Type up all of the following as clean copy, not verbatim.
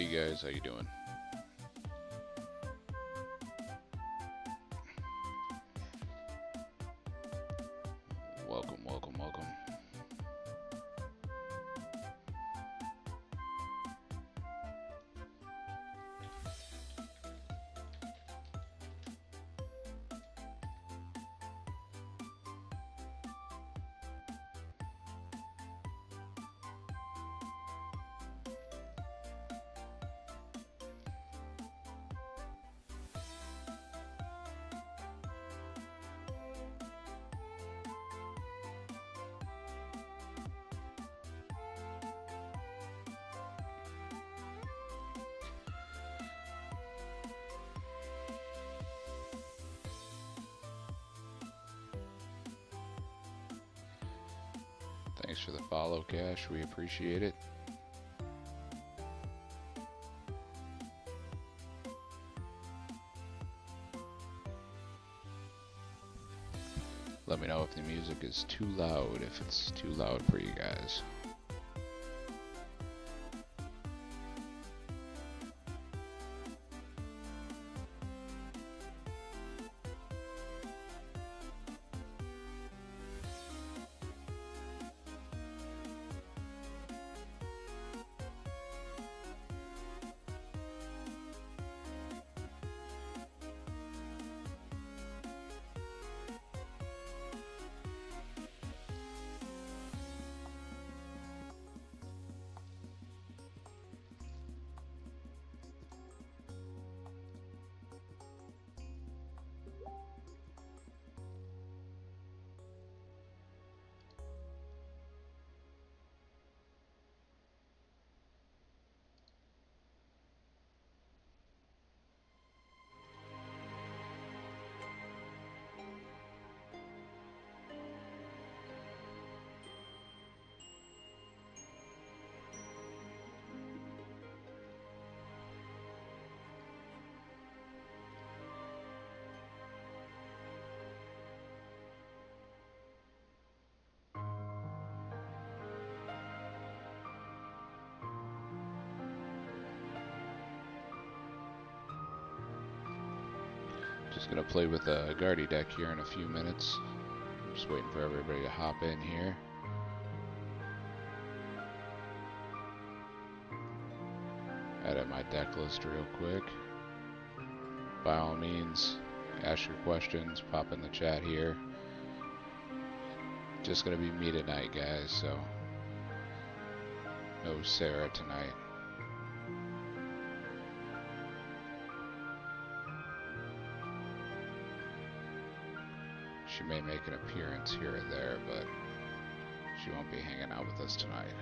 Hey guys, how you doing? Welcome, welcome, welcome. Thanks for the follow, Cash. We appreciate it. Let me know if the music is too loud, if it's too loud for you guys. Just gonna play with a Guardy deck here in a few minutes. I'm just waiting for everybody to hop in here. Edit my deck list real quick. By all means, ask your questions, pop in the chat here. Just gonna be me tonight, guys, so no Sarah tonight. She may make an appearance here or there, but she won't be hanging out with us tonight.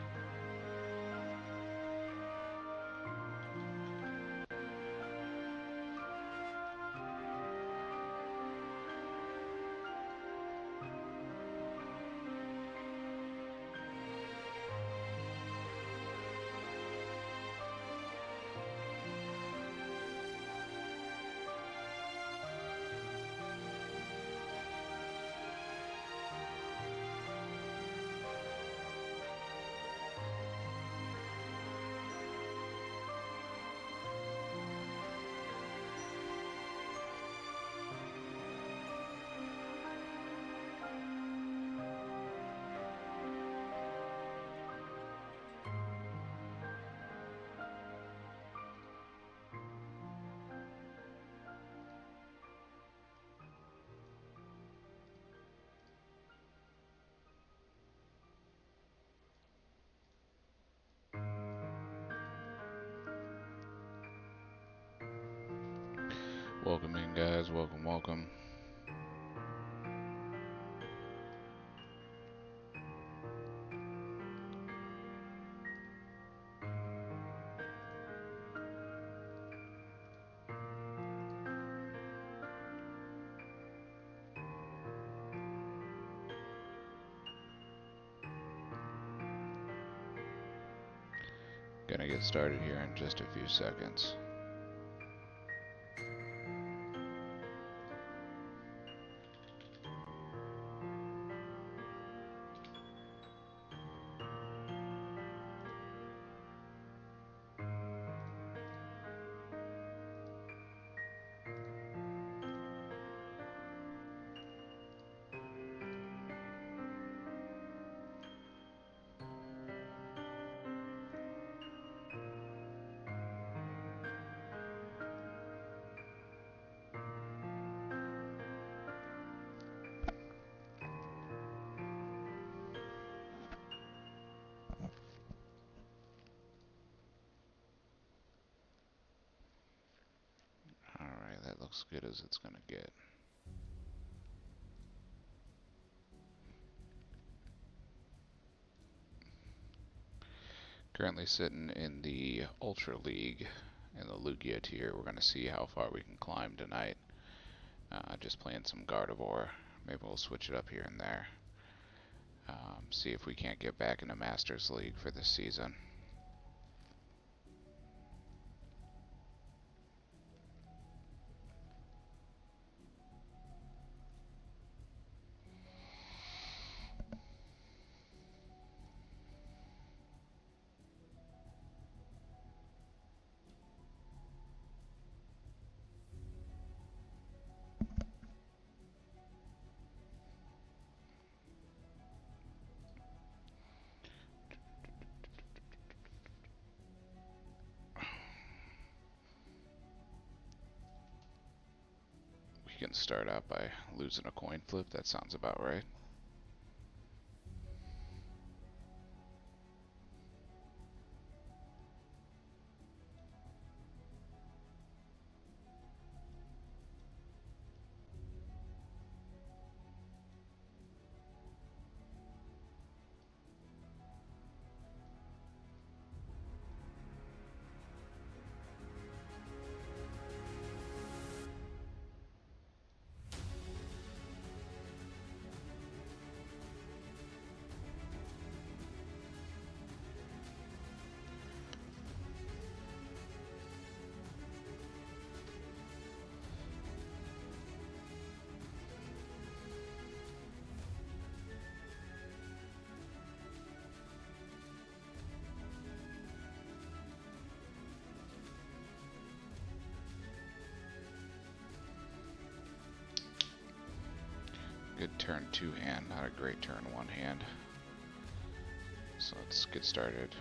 Welcome in, guys. Welcome, welcome. Gonna get started here in just a few seconds. as good as it's gonna get. Currently sitting in the Ultra League in the Lugia tier. We're gonna see how far we can climb tonight. Just playing some Gardevoir. Maybe we'll switch it up here and there. See if we can't get back into Masters League for this season. We can start out by losing a coin flip. That sounds about right. Good turn 2 hand, not a great turn 1 hand. So let's get started.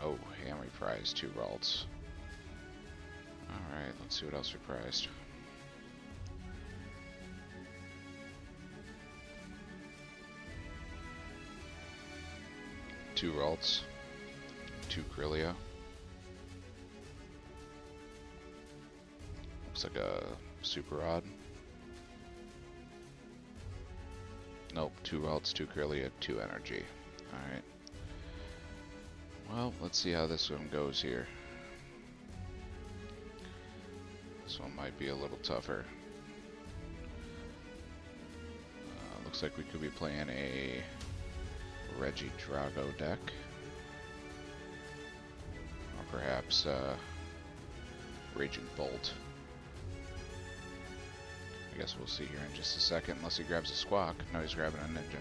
Oh, and we prized 2 Ralts. Alright, let's see what else we prized. Two Ralts, 2 Krillia. Looks like a Super Rod. Nope, 2 Ralts, 2 Krillia, 2 Energy. Alright. Well, let's see how this one goes here. This one might be a little tougher. Looks like we could be playing a Regidrago deck. Or perhaps Raging Bolt. I guess we'll see here in just a second, unless he grabs a Squawk. No, he's grabbing a Ninja.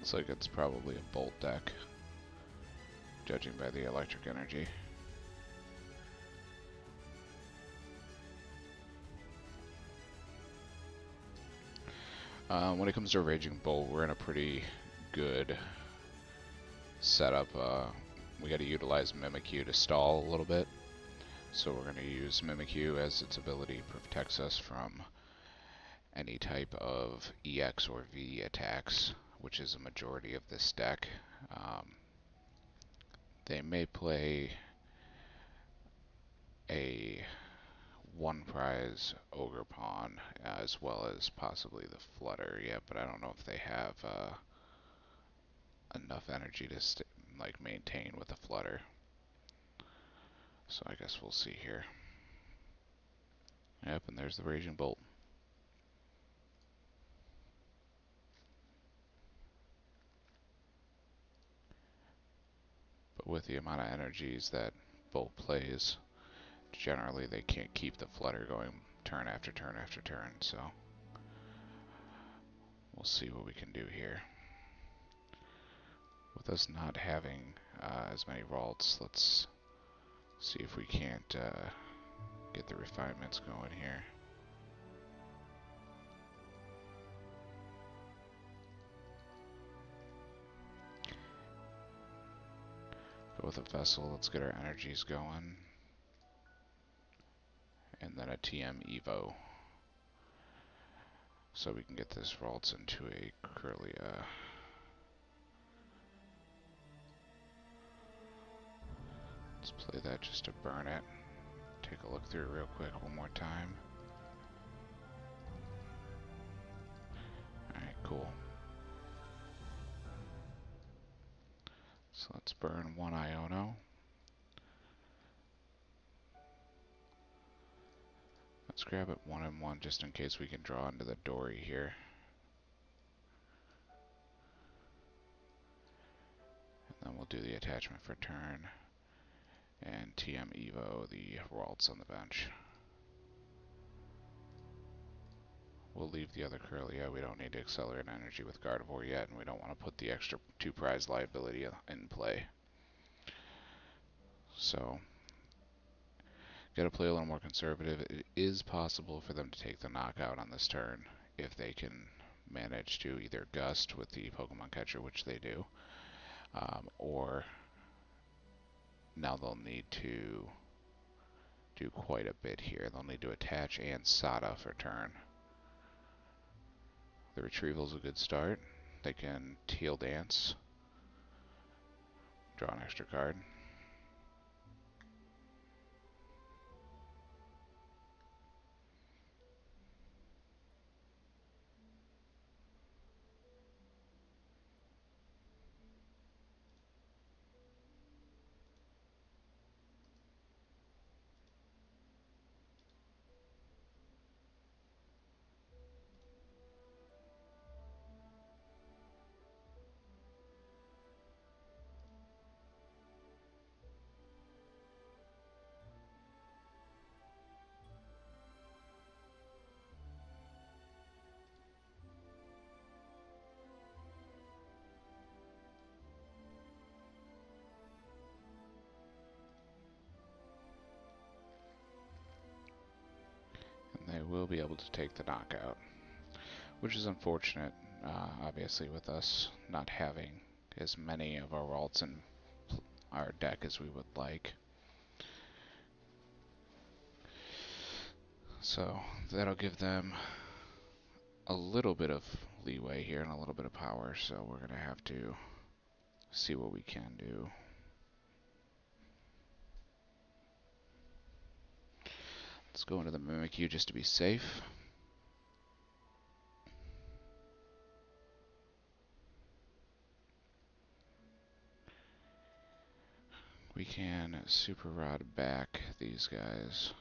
Looks like it's probably a Bolt deck, judging by the electric energy. When it comes to Raging Bolt, we're in a pretty good setup. We got to utilize Mimikyu to stall a little bit. So we're going to use Mimikyu as its ability protects us from any type of EX or V attacks, which is a majority of this deck. They may play a 1 prize Ogre Pawn as well as possibly the Flutter yet, but I don't know if they have enough energy to maintain with the Flutter. So I guess we'll see here. Yep, and there's the Raging Bolt. But with the amount of energies that Bolt plays, generally they can't keep the Flutter going turn after turn after turn, so we'll see what we can do here. With us not having as many Ralts, let's see if we can't get the refinements going here. with a vessel. Let's get our energies going. And then a TM Evo. So we can get this Ralts into a Curlia. Let's play that just to burn it. Take a look through it real quick one more time. Alright, cool. So let's burn one Iono. Let's grab it 1 and 1 just in case we can draw into the Dory here. And then we'll do the attachment for turn. And TM Evo the Ralts on the bench. We'll leave the other Curlia. We don't need to accelerate energy with Gardevoir yet, and we don't want to put the extra 2 prize liability in play. So, gotta play a little more conservative. It is possible for them to take the knockout on this turn if they can manage to either Gust with the Pokemon Catcher, which they do, or now they'll need to do quite a bit here. They'll need to attach and Sada for turn. The Retrieval's a good start. They can Teal Dance, draw an extra card. They will be able to take the knockout, which is unfortunate, obviously, with us not having as many of our Ralts in our deck as we would like. So that'll give them a little bit of leeway here and a little bit of power, so we're going to have to see what we can do. Let's go into the Mimikyu just to be safe. We can Super Rod back these guys.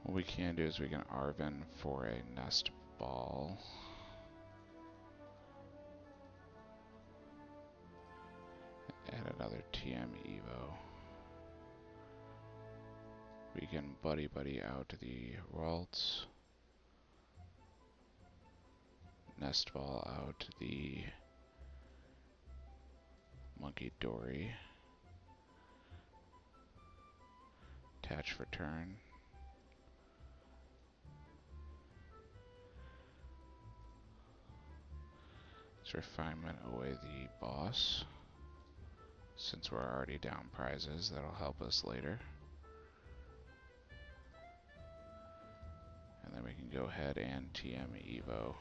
What we can do is we can Arven for a Nest Ball. And another TM Evo. We can Buddy out the Ralts. Nest Ball out the Monkey Dory. Attach for turn. Let's Refinement away the boss. Since we're already down prizes, that'll help us later. And then we can go ahead and TM Evo.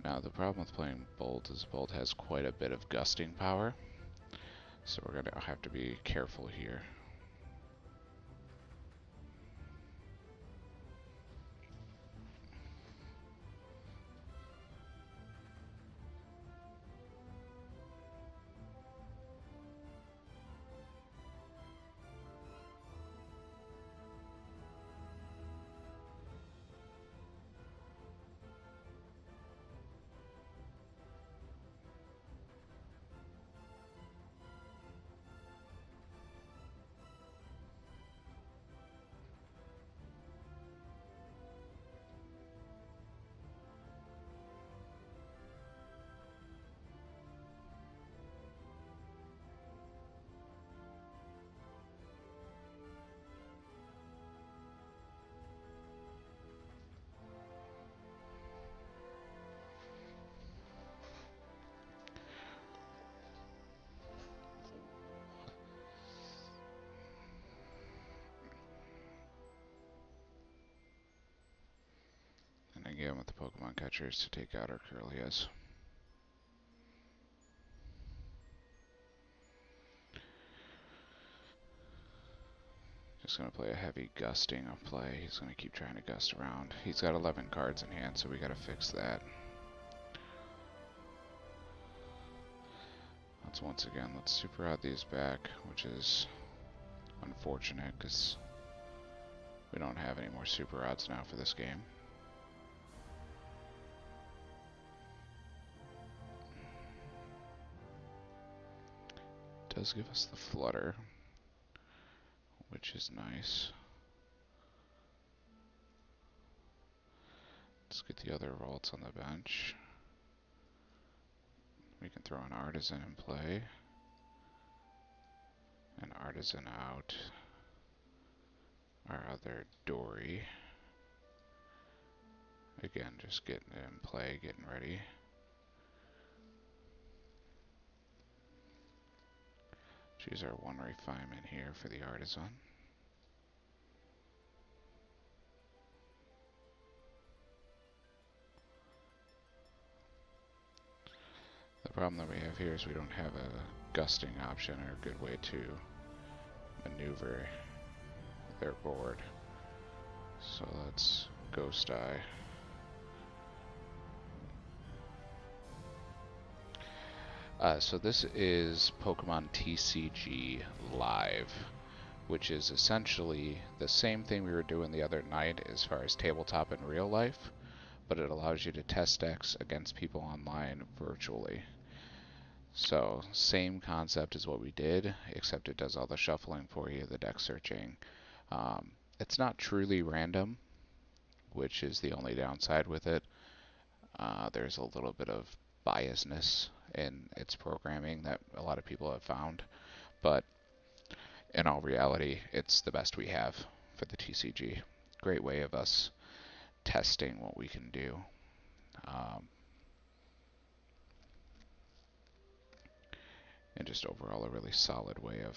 Now the problem with playing Bolt is Bolt has quite a bit of gusting power, so we're going to have to be careful here. again with the Pokemon catchers to take out our Curlias. Just going to play a heavy gusting of play. He's going to keep trying to gust around. He's got 11 cards in hand, so we got to fix that. Once again, let's super out these back, which is unfortunate because we don't have any more super odds now for this game. Does give us the flutter, which is nice. Let's get the other vaults on the bench. We can throw an Artisan in play. An Artisan out. Our other Dory. Again, just getting it in play, getting ready. Choose our one refinement here for the Artisan. The problem that we have here is we don't have a gusting option or a good way to maneuver their board. So let's Ghost Eye. So this is Pokemon TCG Live, which is essentially the same thing we were doing the other night as far as tabletop in real life, but it allows you to test decks against people online virtually. So same concept as what we did, except it does all the shuffling for you, the deck searching. It's not truly random, which is the only downside with it. There's a little bit of biasness in its programming that a lot of people have found, but in all reality, it's the best we have for the TCG. Great way of us testing what we can do. And just overall a really solid way of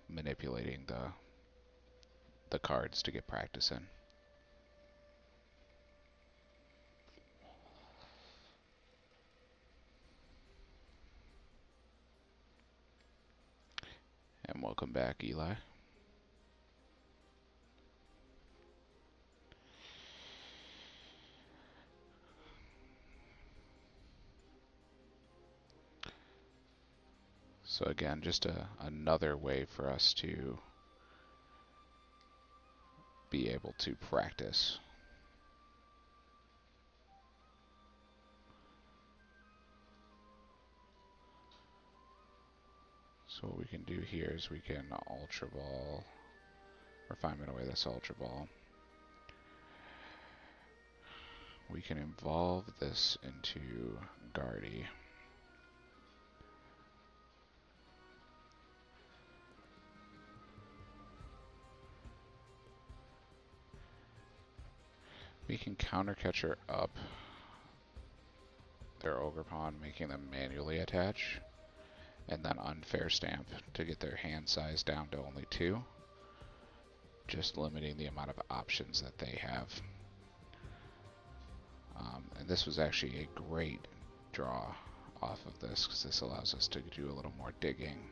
manipulating the cards to get practice in. And welcome back, Eli. So again, just another way for us to be able to practice. So what we can do here is we can Ultra Ball, refinement away this Ultra Ball. We can evolve this into Guardy. We can counter catcher up their Ogerpon, making them manually attach, and then unfair stamp to get their hand size down to only 2, just limiting the amount of options that they have. And this was actually a great draw off of this, because this allows us to do a little more digging.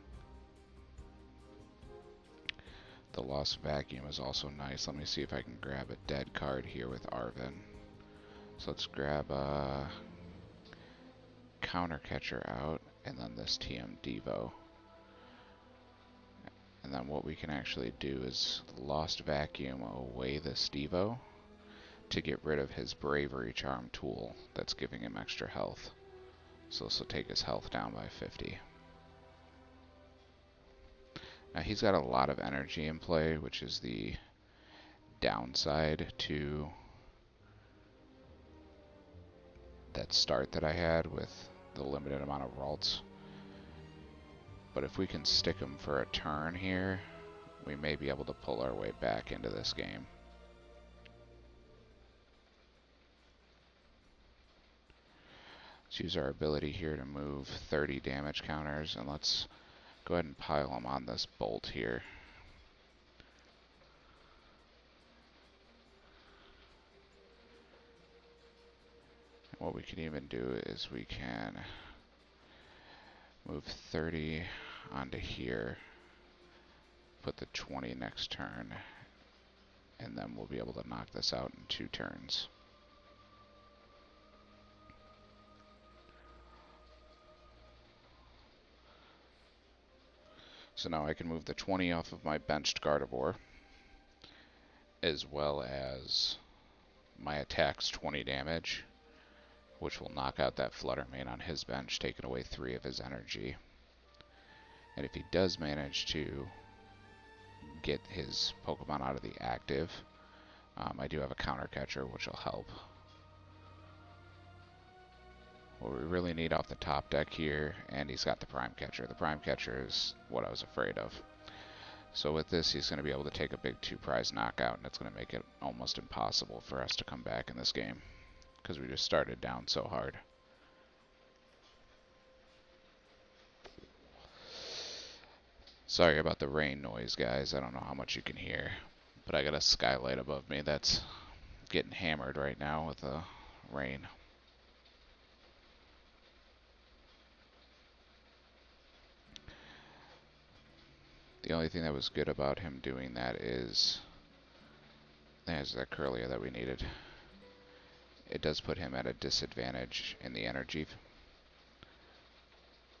The Lost Vacuum is also nice. Let me see if I can grab a dead card here with Arven. So let's grab a Counter Catcher out, and then this TM Devo. And then what we can actually do is Lost Vacuum away this Devo to get rid of his Bravery Charm tool that's giving him extra health. So this will take his health down by 50. Now he's got a lot of energy in play, which is the downside to that start that I had with the limited amount of Ralts. But if we can stick him for a turn here, we may be able to pull our way back into this game. Let's use our ability here to move 30 damage counters, and let's go ahead and pile them on this bolt here. what we can even do is we can move 30 onto here, put the 20 next turn, and then we'll be able to knock this out in 2 turns. So now I can move the 20 off of my benched Gardevoir, as well as my attack's 20 damage, which will knock out that Flutter Mane on his bench, taking away 3 of his energy. And if he does manage to get his Pokemon out of the active, I do have a counter catcher, which will help. What we really need off the top deck here, and he's got the Prime Catcher. The Prime Catcher is what I was afraid of. So with this, he's going to be able to take a big 2-prize knockout, and it's going to make it almost impossible for us to come back in this game, because we just started down so hard. Sorry about the rain noise, guys. I don't know how much you can hear, but I got a skylight above me that's getting hammered right now with the rain. The only thing that was good about him doing that is there's that Curlia that we needed. It does put him at a disadvantage in the energy.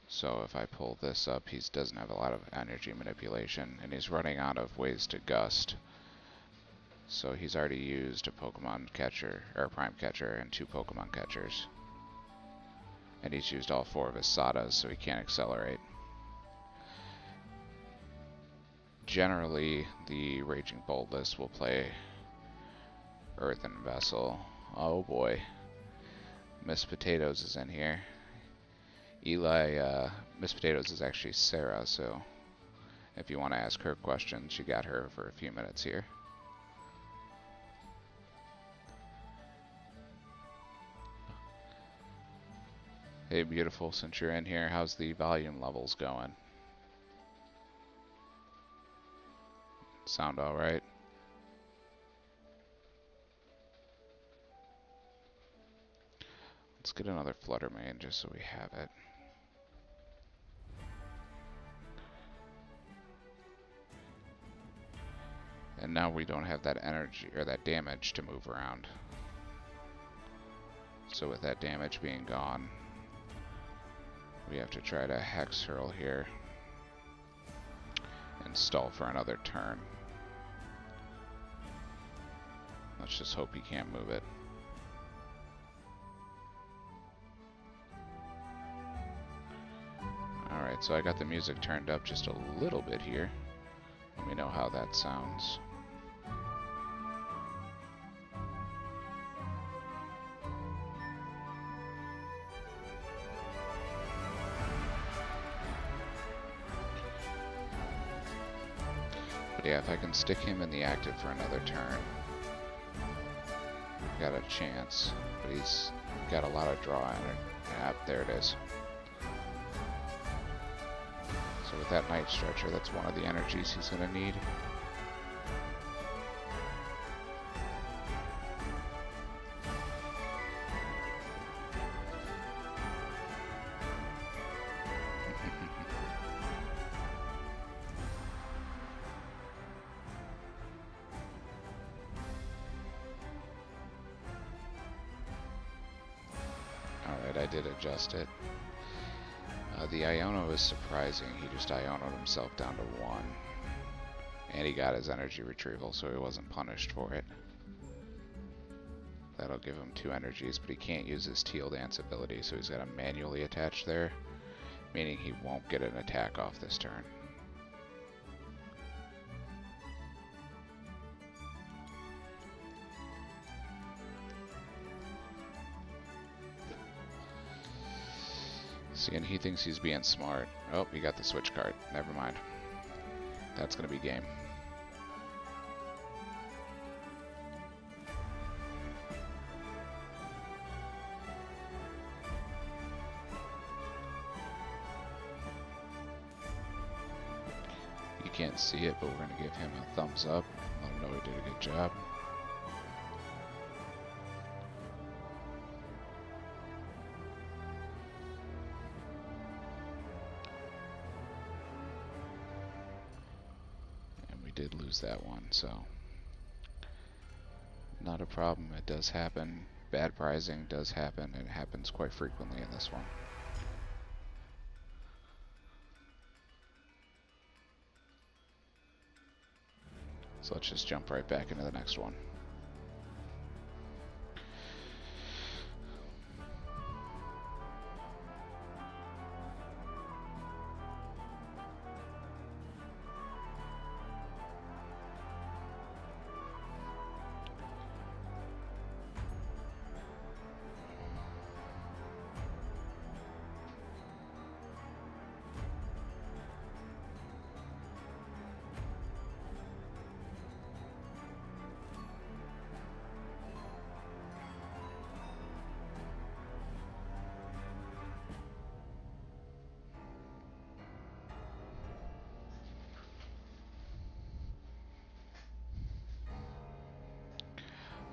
So if I pull this up, he doesn't have a lot of energy manipulation, and he's running out of ways to gust. So he's already used a Pokemon catcher, or a Prime Catcher, and 2 Pokemon catchers. And he's used all 4 of his Sadas, so he can't accelerate. Generally, the Raging Boldless will play Earthen Vessel. Oh boy. Miss Potatoes is in here. Miss Potatoes is actually Sarah, so if you want to ask her questions, you got her for a few minutes here. Hey, beautiful, since you're in here, how's the volume levels going? Sound alright? Let's get another Flutter Mane just so we have it. And now we don't have that energy or that damage to move around. So with that damage being gone, we have to try to Hex Hurl here and stall for another turn. Let's just hope he can't move it. Alright, so I got the music turned up just a little bit here. Let me know how that sounds. But yeah, if I can stick him in the active for another turn, got a chance. But he's got a lot of draw in it. Yep, there it is. So with that Night Stretcher, that's one of the energies he's going to need. Alright, I did adjust it. The Iono is surprising. He just Iono'd himself down to 1. And he got his energy retrieval, so he wasn't punished for it. That'll give him 2 energies, but he can't use his Teal Dance ability, so he's got to manually attach there, meaning he won't get an attack off this turn. See, and he thinks he's being smart. Oh, he got the switch card. Never mind. That's going to be game. You can't see it, but we're going to give him a thumbs up. Let him know he did a good job. lose that one, so not a problem. It does happen. Bad prizing does happen, and it happens quite frequently in this one. So let's just jump right back into the next one.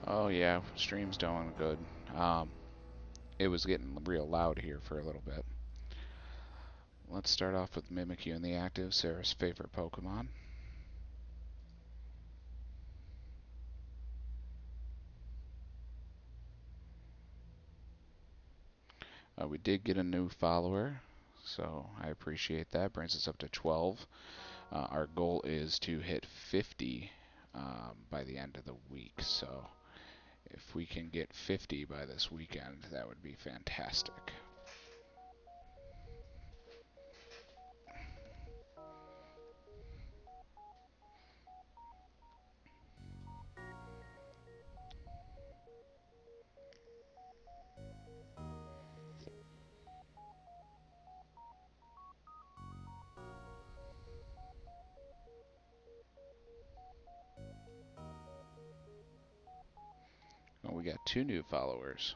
Oh yeah, stream's doing good. It was getting real loud here for a little bit. Let's start off with Mimikyu in the active, Sarah's favorite Pokemon. We did get a new follower, so I appreciate that. Brings us up to 12. Our goal is to hit 50 by the end of the week, so if we can get 50 by this weekend, that would be fantastic. Well, we got 2 new followers.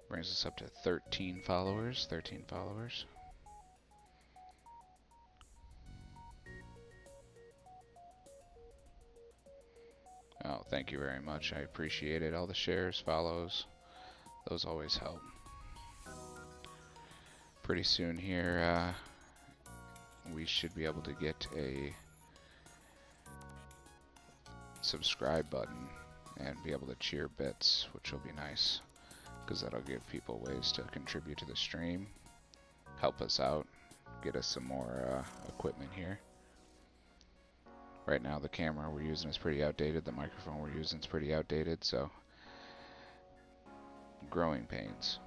Brings us up to 13 followers. 13 followers. Oh, thank you very much. I appreciate it. All the shares, follows, those always help. Pretty soon here, we should be able to get a subscribe button and be able to cheer bits, which will be nice, because that'll give people ways to contribute to the stream, help us out, get us some more equipment here. Right now the camera we're using is pretty outdated, the microphone we're using is pretty outdated, so growing pains.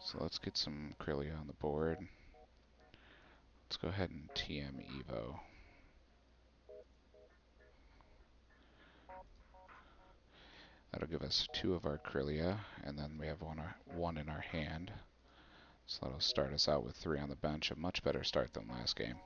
So let's get some Krylia on the board. Let's go ahead and TM Evo. That'll give us 2 of our Krylia, and then we have one in our hand. So that'll start us out with 3 on the bench, a much better start than last game.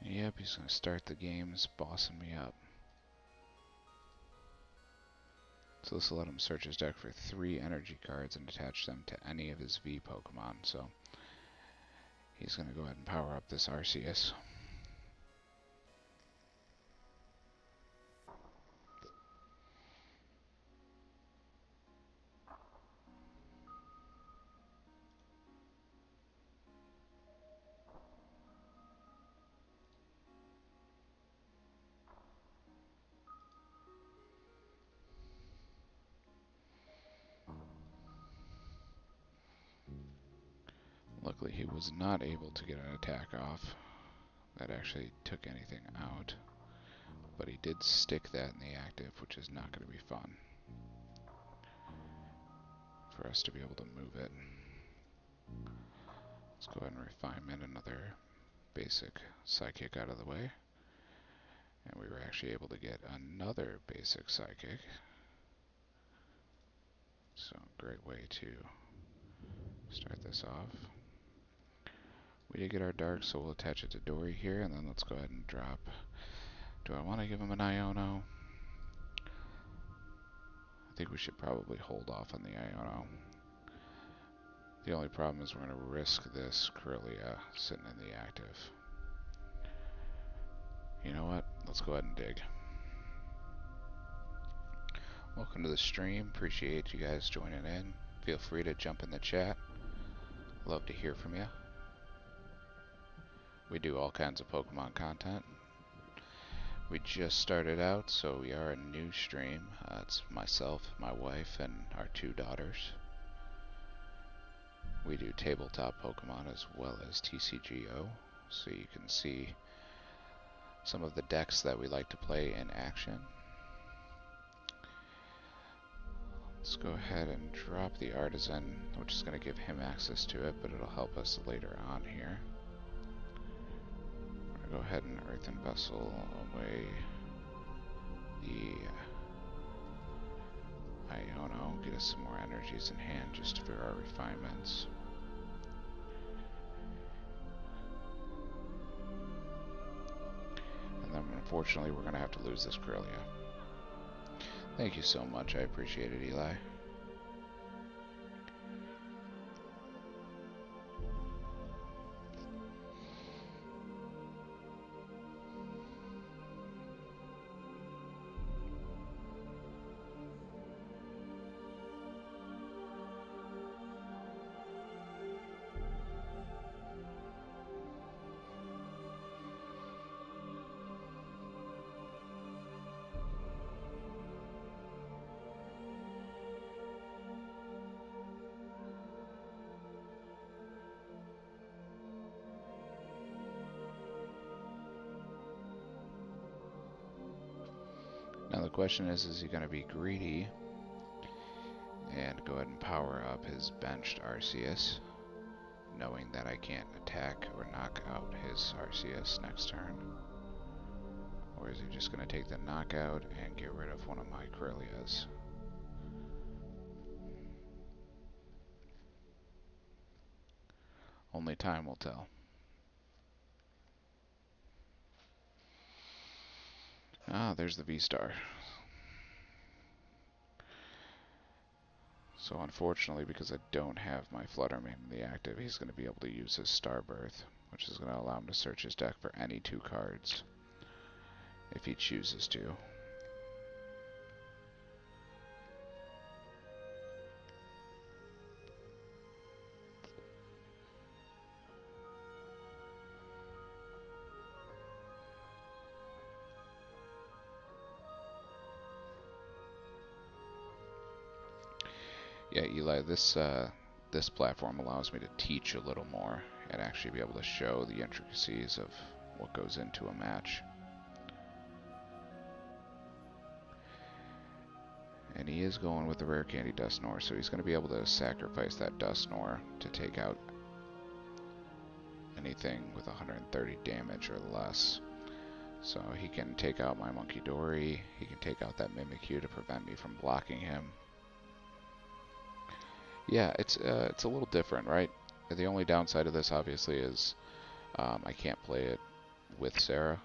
Yep, he's going to start the games bossing me up. So this will let him search his deck for 3 energy cards and attach them to any of his V Pokemon. So he's going to go ahead and power up this Arceus. Luckily he was not able to get an attack off that actually took anything out. But he did stick that in the active, which is not going to be fun for us to be able to move it. Let's go ahead and refinement another basic psychic out of the way. And we were actually able to get another basic psychic. So, great way to start this off. We did get our dark, so we'll attach it to Dory here, and then let's go ahead and drop. Do I want to give him an Iono? I think we should probably hold off on the Iono. The only problem is we're going to risk this Corellia sitting in the active. You know what? Let's go ahead and dig. Welcome to the stream. Appreciate you guys joining in. Feel free to jump in the chat. Love to hear from you. We do all kinds of Pokemon content. We just started out, so we are a new stream. It's myself, my wife, and our 2 daughters. We do tabletop Pokemon as well as TCGO, so you can see some of the decks that we like to play in action. Let's go ahead and drop the Artisan, which is going to give him access to it, but it'll help us later on here. We're going to go ahead and Earthen Vessel away the Iono, get us some more energies in hand just for our refinements. And then unfortunately we're going to have to lose this Corellia. Thank you so much, I appreciate it, Eli. Now the question is he going to be greedy and go ahead and power up his benched Arceus, knowing that I can't attack or knock out his Arceus next turn? Or is he just going to take the knockout and get rid of one of my Corellias? Only time will tell. Ah, there's the V-Star. So unfortunately, because I don't have my Fluttermane in the active, he's going to be able to use his Starbirth, which is going to allow him to search his deck for any 2 cards, if he chooses to. Yeah, Eli, this platform allows me to teach a little more and actually be able to show the intricacies of what goes into a match. And he is going with the Rare Candy Dusknoir, so he's going to be able to sacrifice that Dusknoir to take out anything with 130 damage or less. So he can take out my Monkey Dory, he can take out that Mimikyu to prevent me from blocking him. Yeah, it's a little different, right? The only downside of this, obviously, is I can't play it with Sarah,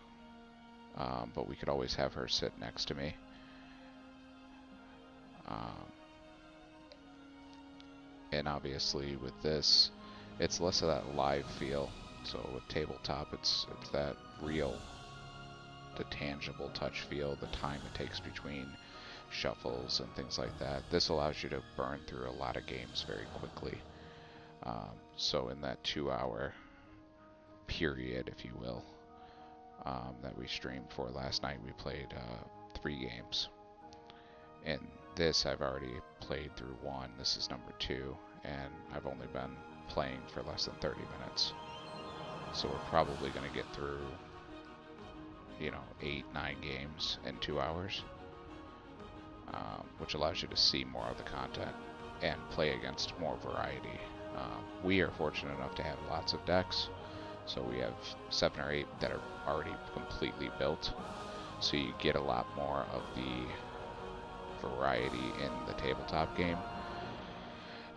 but we could always have her sit next to me. And obviously, with this, it's less of that live feel. So with tabletop, it's that real, the tangible touch feel, the time it takes between shuffles and things like that. This allows you to burn through a lot of games very quickly. So in that 2-hour period, if you will, that we streamed for last night, we played 3 games. And this I've already played through 1. This is number 2, and I've only been playing for less than 30 minutes. So we're probably going to get through, you know, 8, 9 games in 2 hours, which allows you to see more of the content and play against more variety. We are fortunate enough to have lots of decks, so we have 7 or 8 that are already completely built, so you get a lot more of the variety in the tabletop game.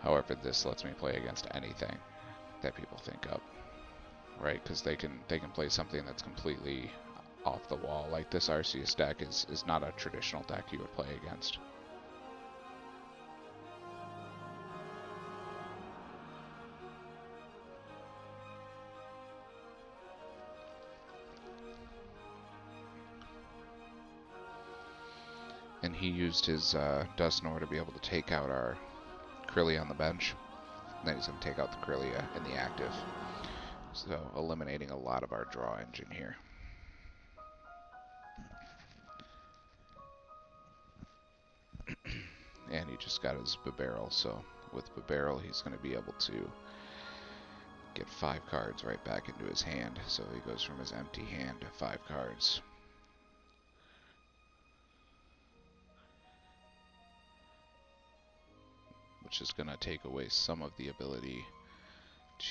However, this lets me play against anything that people think up, right? Because they can play something that's completely off the wall. Like this Arceus deck is not a traditional deck you would play against. And he used his Dusknoir to be able to take out our Kirlia on the bench. And then he's going to take out the Kirlia in the active. So eliminating a lot of our draw engine here. And he just got his Babarrel, so with Babarrel he's going to be able to get 5 cards right back into his hand. So he goes from his empty hand to 5 cards. Which is going to take away some of the ability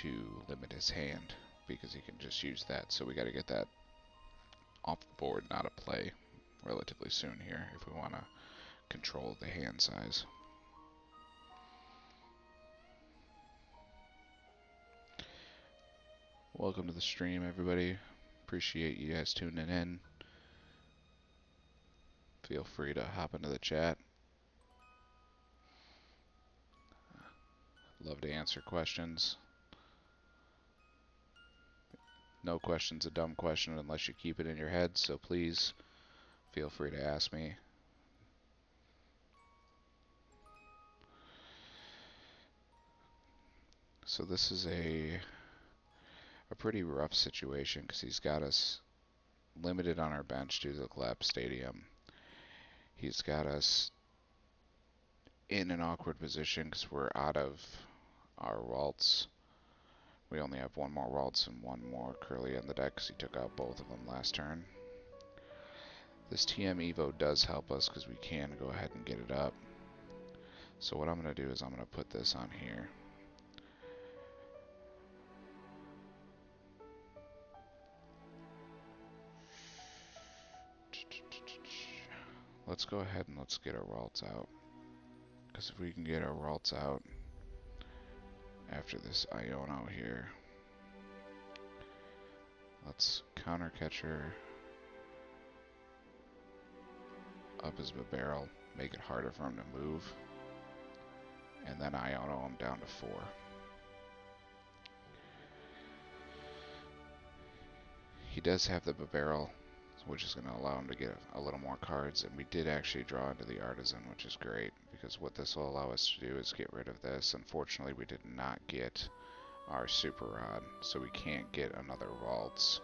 to limit his hand, because he can just use that. So we got to get that off the board, not a play, relatively soon here if we want to control the hand size. Welcome to the stream, everybody. Appreciate you guys tuning in. Feel free to hop into the chat. Love to answer questions. No question's a dumb question unless you keep it in your head, so please feel free to ask me. So this is a pretty rough situation because he's got us limited on our bench due to the collapsed stadium. He's got us in an awkward position because we're out of our Waltz. We only have 1 more Waltz and 1 more Kirlia in the deck because he took out both of them last turn. This TM Evo does help us because we can go ahead and get it up. So what I'm going to do is I'm going to put this on here. Let's go ahead and let's get our Waltz out. Because if we can get our Waltz out after this Iono here, let's counter catcher up his Babarrel, make it harder for him to move, and then Iono him down to 4. He does have the Babarrel, which is going to allow him to get a little more cards, and we did actually draw into the Artisan, which is great, because what this will allow us to do is get rid of this. Unfortunately, we did not get our Super Rod, so we can't get another Waltz.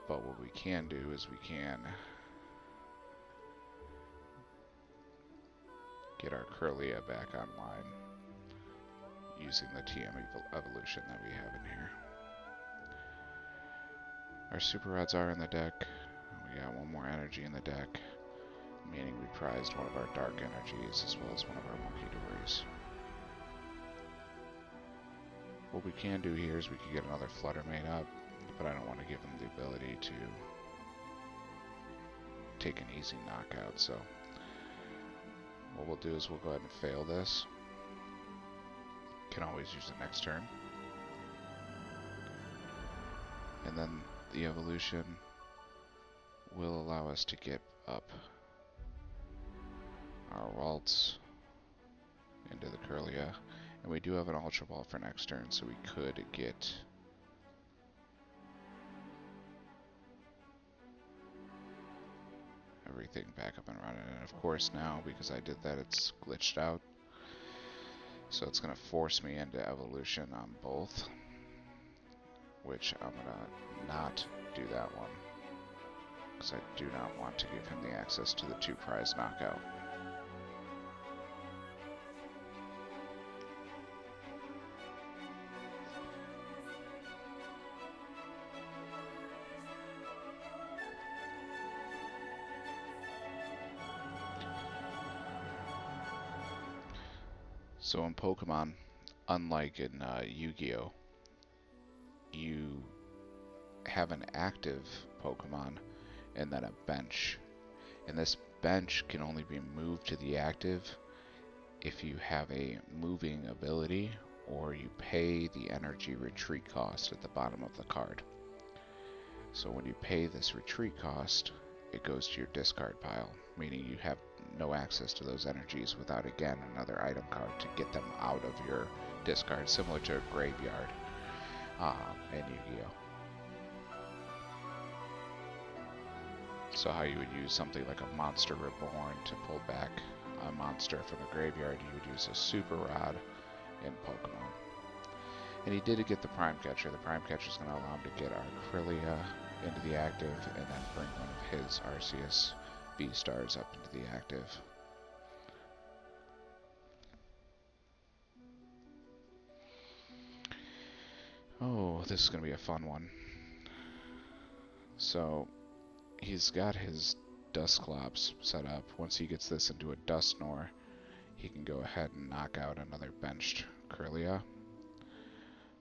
But what we can do is we can get our Kirlia back online using the TM evolution that we have in here. Our Super Rods are in the deck. We got 1 more energy in the deck, meaning we prized one of our dark energies as well as one of our monkey debris. What we can do here is we can get another Fluttermane up, but I don't want to give him the ability to take an easy knockout, so what we'll do is we'll go ahead and fail this. Can always use it next turn. And then the evolution will allow us to get up our Waltz into the Kirlia. And we do have an Ultra Ball for next turn, so we could get everything back up and running. And of course now, because I did that, it's glitched out. So it's going to force me into evolution on both, which I'm going to not do that one, because I do not want to give him the access to the 2 prize knockout. So in Pokemon, unlike in Yu-Gi-Oh, you have an active Pokemon and then a bench. And this bench can only be moved to the active if you have a moving ability or you pay the energy retreat cost at the bottom of the card. So when you pay this retreat cost, it goes to your discard pile, meaning you have no access to those energies without, again, another item card to get them out of your discard, similar to a graveyard in Yu-Gi-Oh! So how you would use something like a Monster Reborn to pull back a monster from the graveyard, you would use a Super Rod in Pokemon. And he did get the Prime Catcher. The Prime Catcher is going to allow him to get Arcrillia into the active and then bring one of his Arceus V-Stars up into the active. Oh, this is going to be a fun one. So, he's got his Dusclops set up. Once he gets this into a Dusknoir, he can go ahead and knock out another benched Kirlia.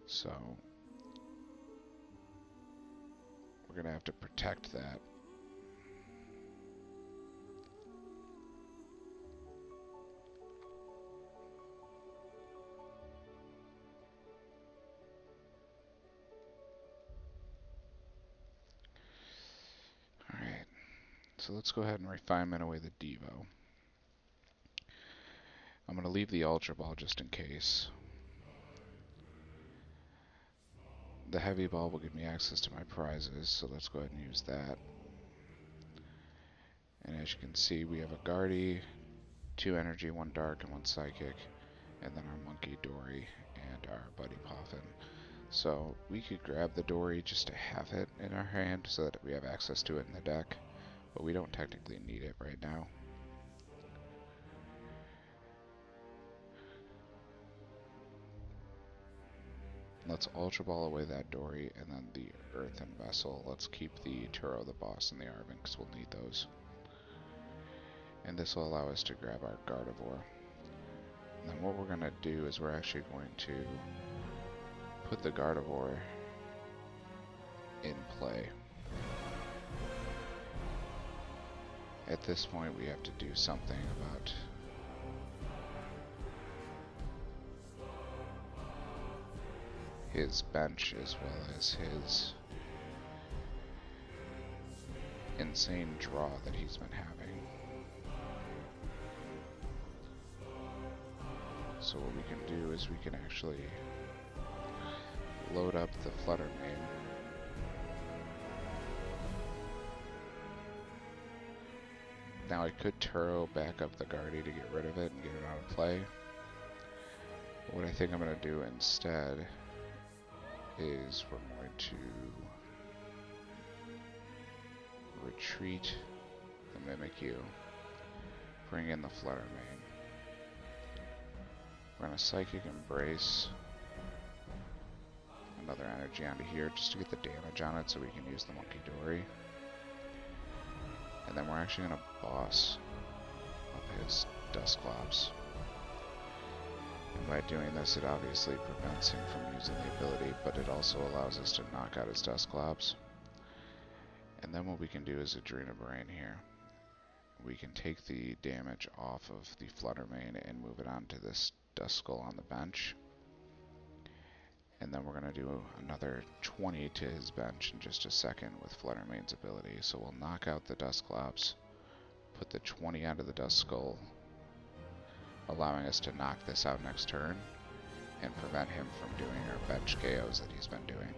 So, we're going to have to protect that. Alright, so let's go ahead and refinement away the Devo. I'm going to leave the Ultra Ball just in case. The Heavy Ball will give me access to my prizes, so let's go ahead and use that. And as you can see, we have a Guardy, 2 Energy, 1 Dark, and 1 Psychic, and then our Monkey Dory and our Buddy Poffin. So we could grab the Dory just to have it in our hand so that we have access to it in the deck, but we don't technically need it right now. Let's Ultra Ball away that Dory, and then the Earthen Vessel. Let's keep the Turo, the Boss, and the Arven, because we'll need those. And this will allow us to grab our Gardevoir. And then what we're going to do is we're actually going to put the Gardevoir in play. At this point, we have to do something about his bench as well as his insane draw that he's been having. So what we can do is we can actually load up the Flutter Mane. Now I could Turo back up the Guardy to get rid of it and get it out of play. But what I think I'm going to do instead is we're going to retreat the Mimikyu, bring in the Flutter Mane. We're going to Psychic Embrace another energy onto here just to get the damage on it so we can use the Monkey Dory. And then we're actually going to boss up his Dusclops. And by doing this, it obviously prevents him from using the ability, but it also allows us to knock out his Dusclops. And then what we can do is Adrena Brain here. We can take the damage off of the Flutter Mane and move it onto this Duskull on the bench. And then we're going to do another 20 to his bench in just a second with Flutter Mane's ability. So we'll knock out the Dusclops, put the 20 onto the Duskull, allowing us to knock this out next turn and prevent him from doing our bench KOs that he's been doing.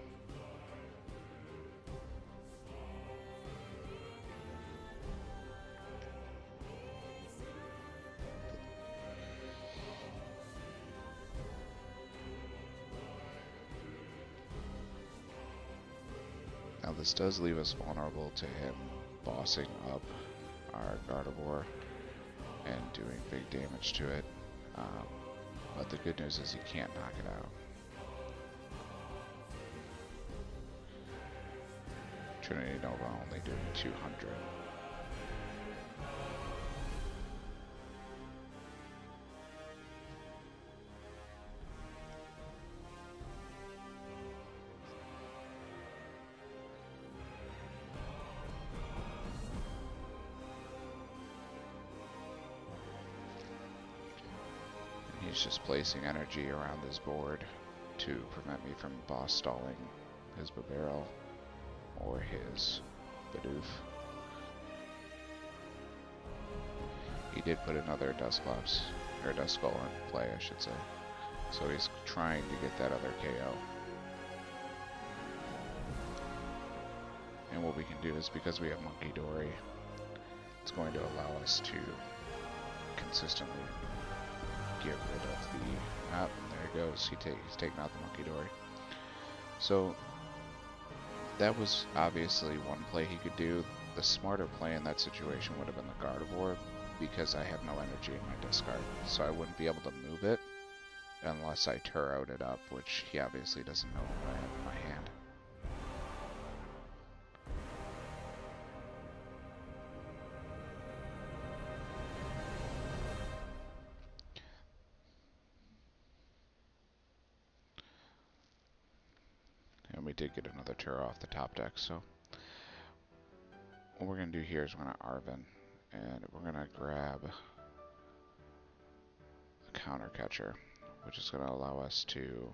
Now this does leave us vulnerable to him bossing up our Gardevoir and doing big damage to it, but the good news is he can't knock it out. Trinity Nova only doing 200. he's just placing energy around his board to prevent me from boss stalling his Barrel or his Bidoof. He did put another Dusclops, or Duskull in play, I should say. So he's trying to get that other KO. And what we can do is, because we have Monkey Dory, it's going to allow us to consistently get rid of the... Ah, there it goes. He's taking out the Monkey Dory. So that was obviously one play he could do. The smarter play in that situation would have been the Gardevoir, because I have no energy in my discard. So I wouldn't be able to move it unless I Turrouted it up, which he obviously doesn't know what I have in my hand. And we did get another Turro off the top deck, so what we're going to do here is we're going to Arven, and we're going to grab a Counter Catcher, which is going to allow us to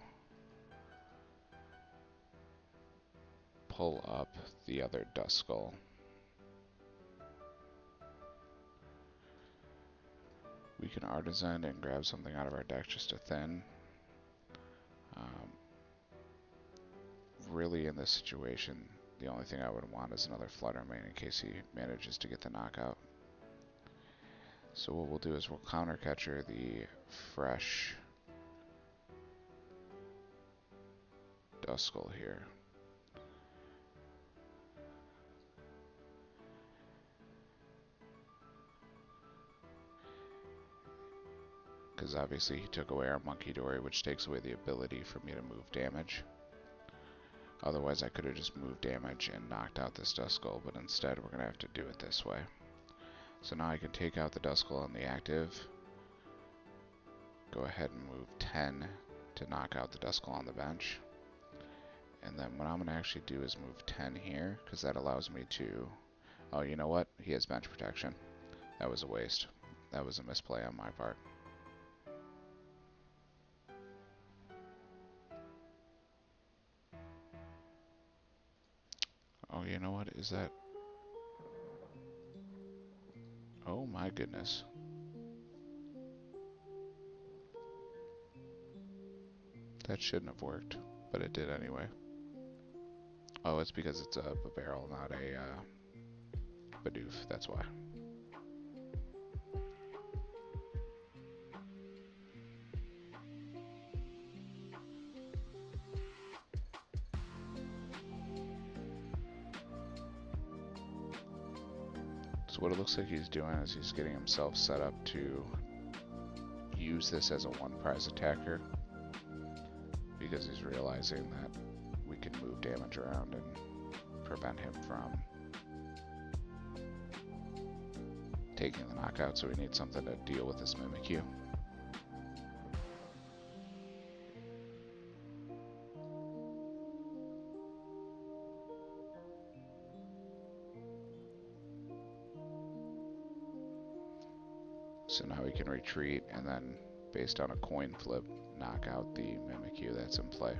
pull up the other Duskull. We can Artisan and grab something out of our deck just to thin. Really, in this situation, the only thing I would want is another Fluttermane in case he manages to get the knockout. So what we'll do is we'll Counter Catcher the fresh Duskull here. Because obviously he took away our Monkey Dory, which takes away the ability for me to move damage. Otherwise I could have just moved damage and knocked out this Duskull, but instead we're going to have to do it this way. So now I can take out the Duskull on the active, go ahead and move 10 to knock out the Duskull on the bench. And then what I'm going to actually do is move 10 here, because that allows me to... Oh, you know what? He has bench protection. That was a waste. That was a misplay on my part. Oh, you know what? Is that... Oh my goodness. That shouldn't have worked, but it did anyway. Oh, it's because it's a barrel, not a Bidoof, that's why. So what it looks like he's doing is he's getting himself set up to use this as a one prize attacker, because he's realizing that we can move damage around and prevent him from taking the knockout, so we need something to deal with this Mimikyu. So now we can retreat and then, based on a coin flip, knock out the Mimikyu that's in play.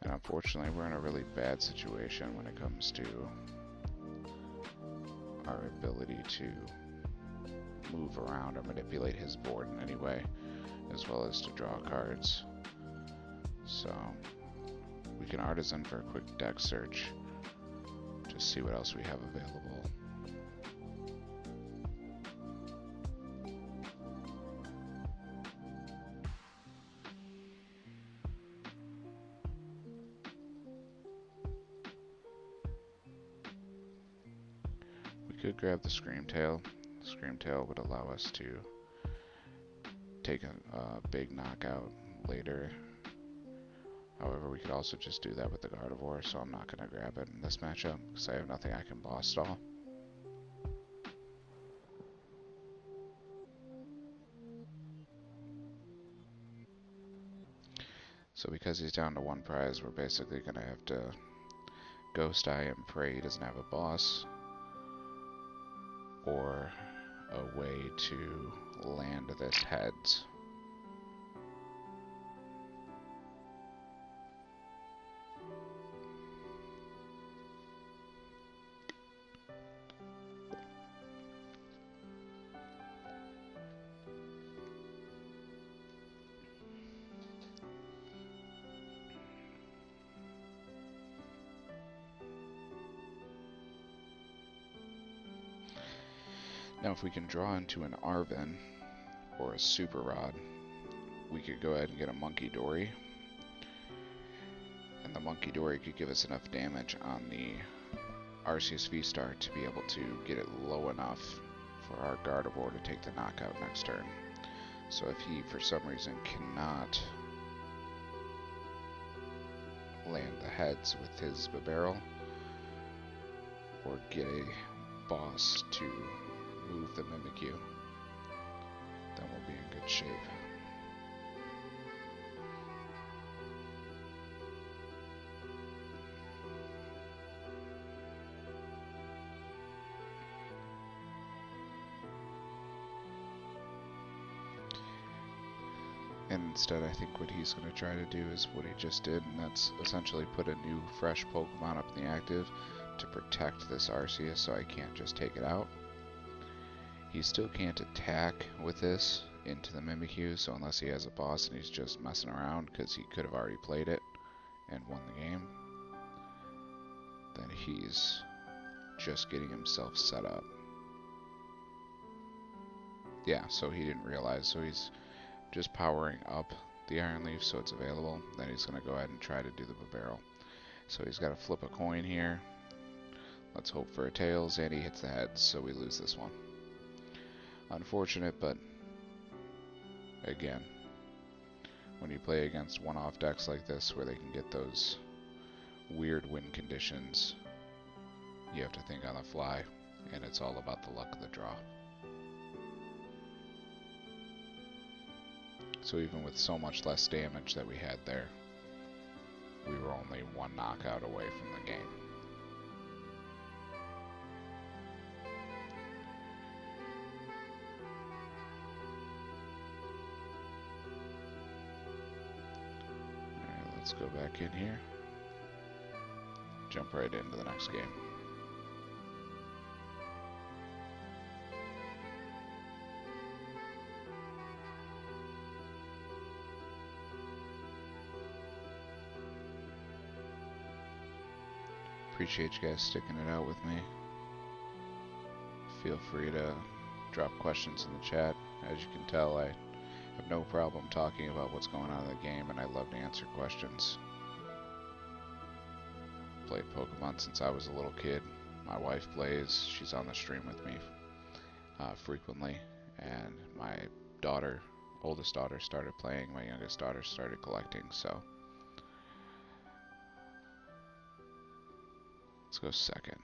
And unfortunately, we're in a really bad situation when it comes to our ability to move around or manipulate his board in any way, as well as to draw cards. So we can Artisan for a quick deck search to see what else we have available. We could grab the Screamtail. Screamtail would allow us to take a big knockout later. However, we could also just do that with the Gardevoir, so I'm not going to grab it in this matchup because I have nothing I can boss stall. So because he's down to one prize, we're basically going to have to Ghost Eye and pray he doesn't have a boss. or a way to land this heads. Now if we can draw into an Arven or a Super Rod, we could go ahead and get a Monkey Dory. And the Monkey Dory could give us enough damage on the Arceus V-Star to be able to get it low enough for our Gardevoir to take the knockout next turn. So if he, for some reason, cannot land the heads with his Bibarel, or get a boss to move the Mimikyu, then we'll be in good shape. And instead, I think what he's going to try to do is what he just did, and that's essentially put a new, fresh Pokemon up in the active to protect this Arceus so I can't just take it out. He still can't attack with this into the Mimikyu, so unless he has a boss and he's just messing around, because he could have already played it and won the game, then he's just getting himself set up. Yeah, so he didn't realize, so he's just powering up the Iron Leaf so it's available. Then he's going to go ahead and try to do the Bibarel. So he's got to flip a coin here. Let's hope for a tails, and he hits the heads, so we lose this one. Unfortunate, but again, when you play against one-off decks like this where they can get those weird win conditions, you have to think on the fly, and it's all about the luck of the draw. So even with so much less damage that we had there, we were only one knockout away from the game. Alright, let's go back in here. Jump right into the next game. Appreciate you guys sticking it out with me. Feel free to drop questions in the chat. As you can tell, I have no problem talking about what's going on in the game, and I love to answer questions. Played Pokemon since I was a little kid. My wife plays. She's on the stream with me frequently. And my daughter, oldest daughter, started playing. My youngest daughter started collecting, so let's go second.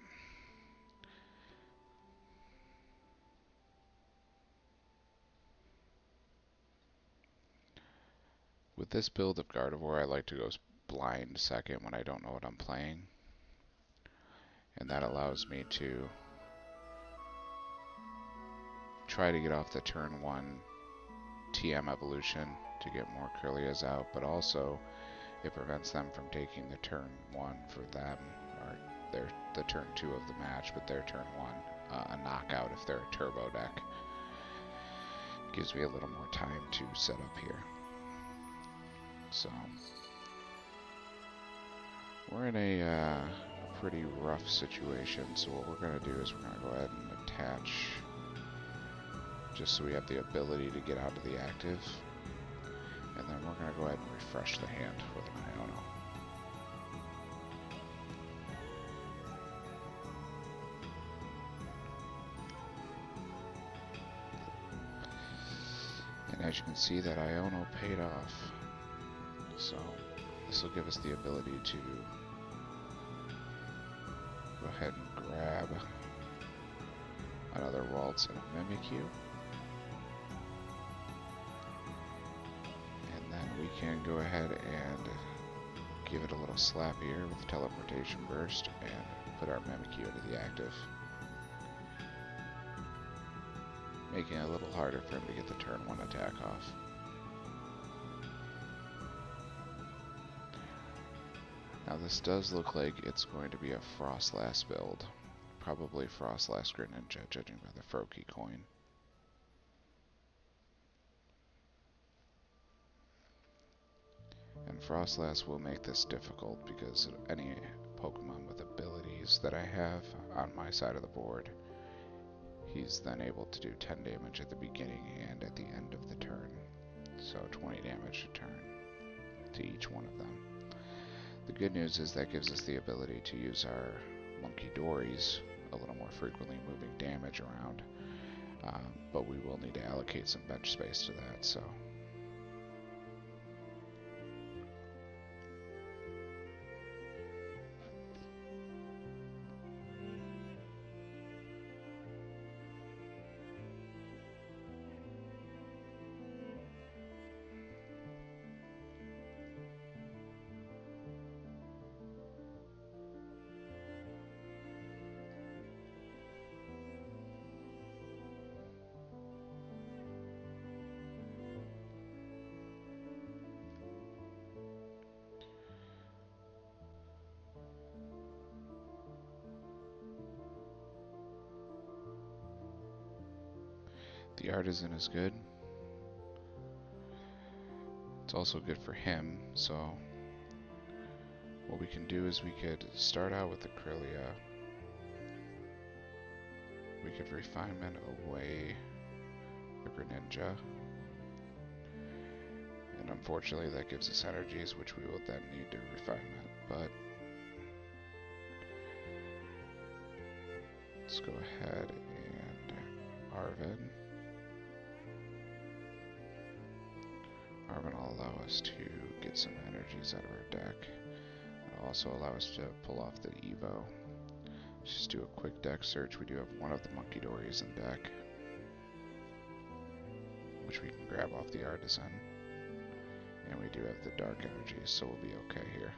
With this build of Gardevoir, I like to go blind second when I don't know what I'm playing. And that allows me to try to get off the turn 1 TM evolution to get more Kirlias out, but also it prevents them from taking the turn 1 for them, or the turn 2 of the match, but their turn 1, a knockout if they're a turbo deck. Gives me a little more time to set up here. So we're in a pretty rough situation, so what we're going to do is we're going to go ahead and attach just so we have the ability to get out of the active, and then we're going to go ahead and refresh the hand with an Iono. And as you can see, that Iono paid off. So this will give us the ability to go ahead and grab another Waltz and a Mimikyu. And then we can go ahead and give it a little slap here with Teleportation Burst and put our Mimikyu into the active. making it a little harder for him to get the turn 1 attack off. Now this does look like it's going to be a Frostlass build. Probably Frostlass Greninja, judging by the Froakie coin. And Frostlass will make this difficult because any Pokemon with abilities that I have on my side of the board, he's then able to do 10 damage at the beginning and at the end of the turn. So 20 damage a turn to each one of them. The good news is that gives us the ability to use our Monkey Dories a little more frequently, moving damage around. But we will need to allocate some bench space to that, so. The Artisan is good. It's also good for him, so what we can do is we could start out with the Krylia. We could refinement away the Greninja. And unfortunately that gives us energies, which we will then need to refinement. But let's go ahead and Arven. Arven will allow us to get some energies out of our deck. It'll also allow us to pull off the Evo. Let's just do a quick deck search. We do have one of the Monkey Dories in deck, which we can grab off the Artisan. And we do have the Dark Energies, so we'll be okay here.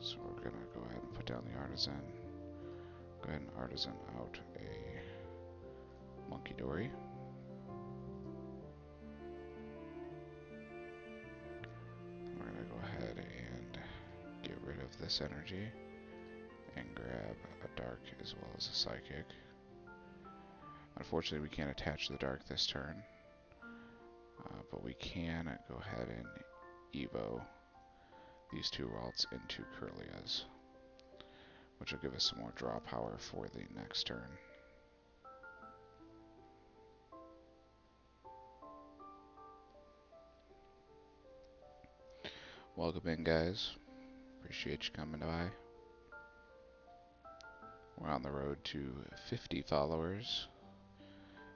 So we're gonna go ahead and put down the Artisan. Go ahead and Artisan out a Monkey Dory. We're gonna go ahead and get rid of this energy and grab a Dark as well as a Psychic. Unfortunately, we can't attach the Dark this turn, but we can go ahead and Evo these two Ralts into Curlias, which will give us some more draw power for the next turn. Welcome in, guys. Appreciate you coming by. We're on the road to 50 followers,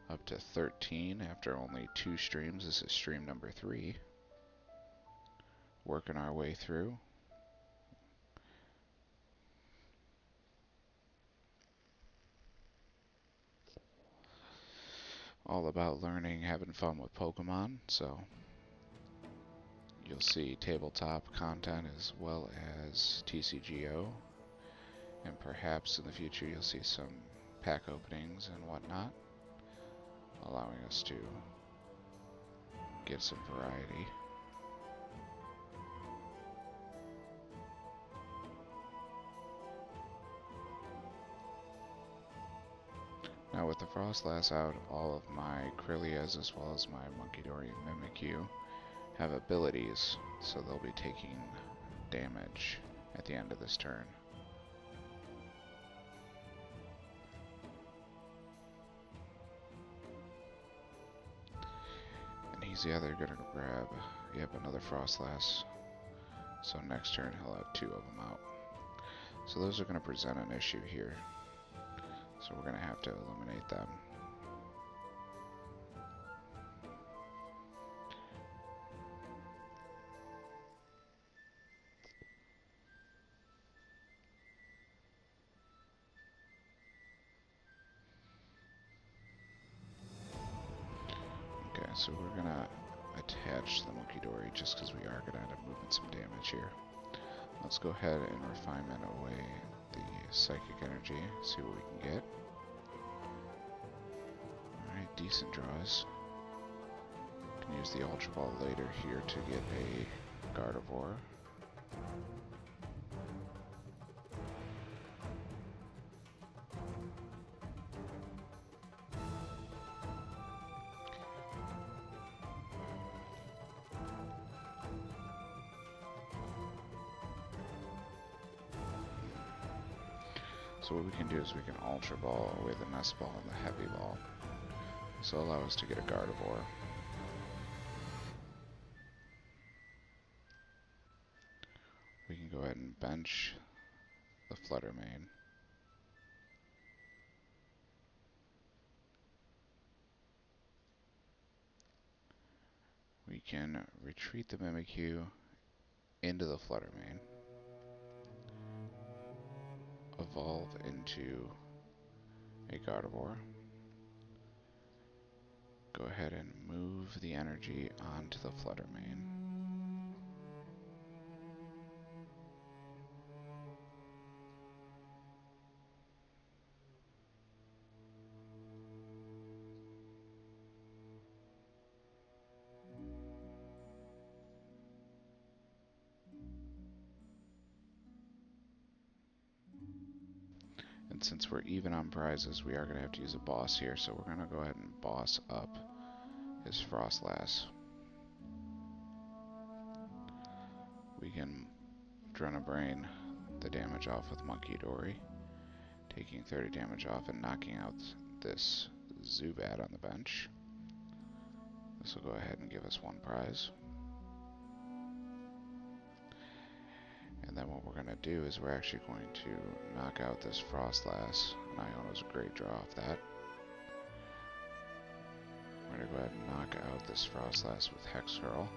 up to 13 after only 2 streams. This is stream number 3. Working our way through. All about learning, having fun with Pokemon, so you'll see tabletop content as well as TCGO, and perhaps in the future you'll see some pack openings and whatnot, allowing us to get some variety. Now with the Frostlass out, all of my Krylias as well as my Monkey Dory and Mimikyu have abilities, so they'll be taking damage at the end of this turn. And he's either gonna grab, yep, another Frostlass, so next turn he'll have 2 of them out. So those are gonna present an issue here. So we're going to have to eliminate them. Okay, so we're going to attach the Monkey Dory just because we are going to end up moving some damage here. Let's go ahead and refinement away the psychic energy, see what we can get. Alright, decent draws. Can use the Ultra Ball later here to get a Gardevoir. So what we can do is we can Ultra Ball away the Nest Ball and the Heavy Ball. So allow us to get a Gardevoir. We can go ahead and bench the Flutter Mane. We can retreat the Mimikyu into the Flutter Mane. Evolve into a Gardevoir. Go ahead and move the energy onto the Flutter Mane. And since we're even on prizes, we are going to have to use a boss here, so we're going to go ahead and boss up his Frostlass. We can Drain the damage off with Monkey Dory, taking 30 damage off and knocking out this Zubat on the bench. This will go ahead and give us one prize. And then what we're going to do is we're actually going to knock out this Frostlass, and Iono's a great draw off that. We're going to go ahead and knock out this Frostlass with Hex Hurl.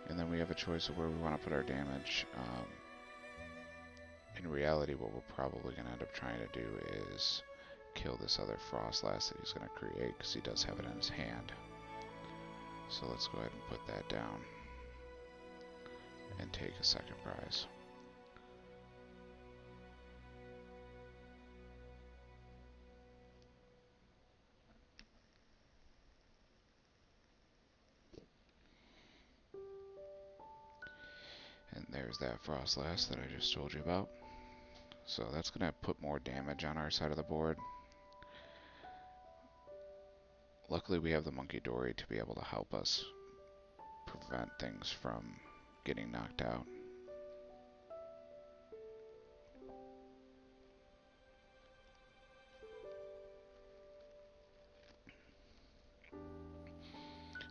And then we have a choice of where we want to put our damage. In reality, what we're probably going to end up trying to do is kill this other Frostlass that he's going to create, because he does have it in his hand. So let's go ahead and put that down and take a second prize. And there's that Frostlass that I just told you about. So that's going to put more damage on our side of the board. Luckily we have the Monkey Dory to be able to help us prevent things from getting knocked out.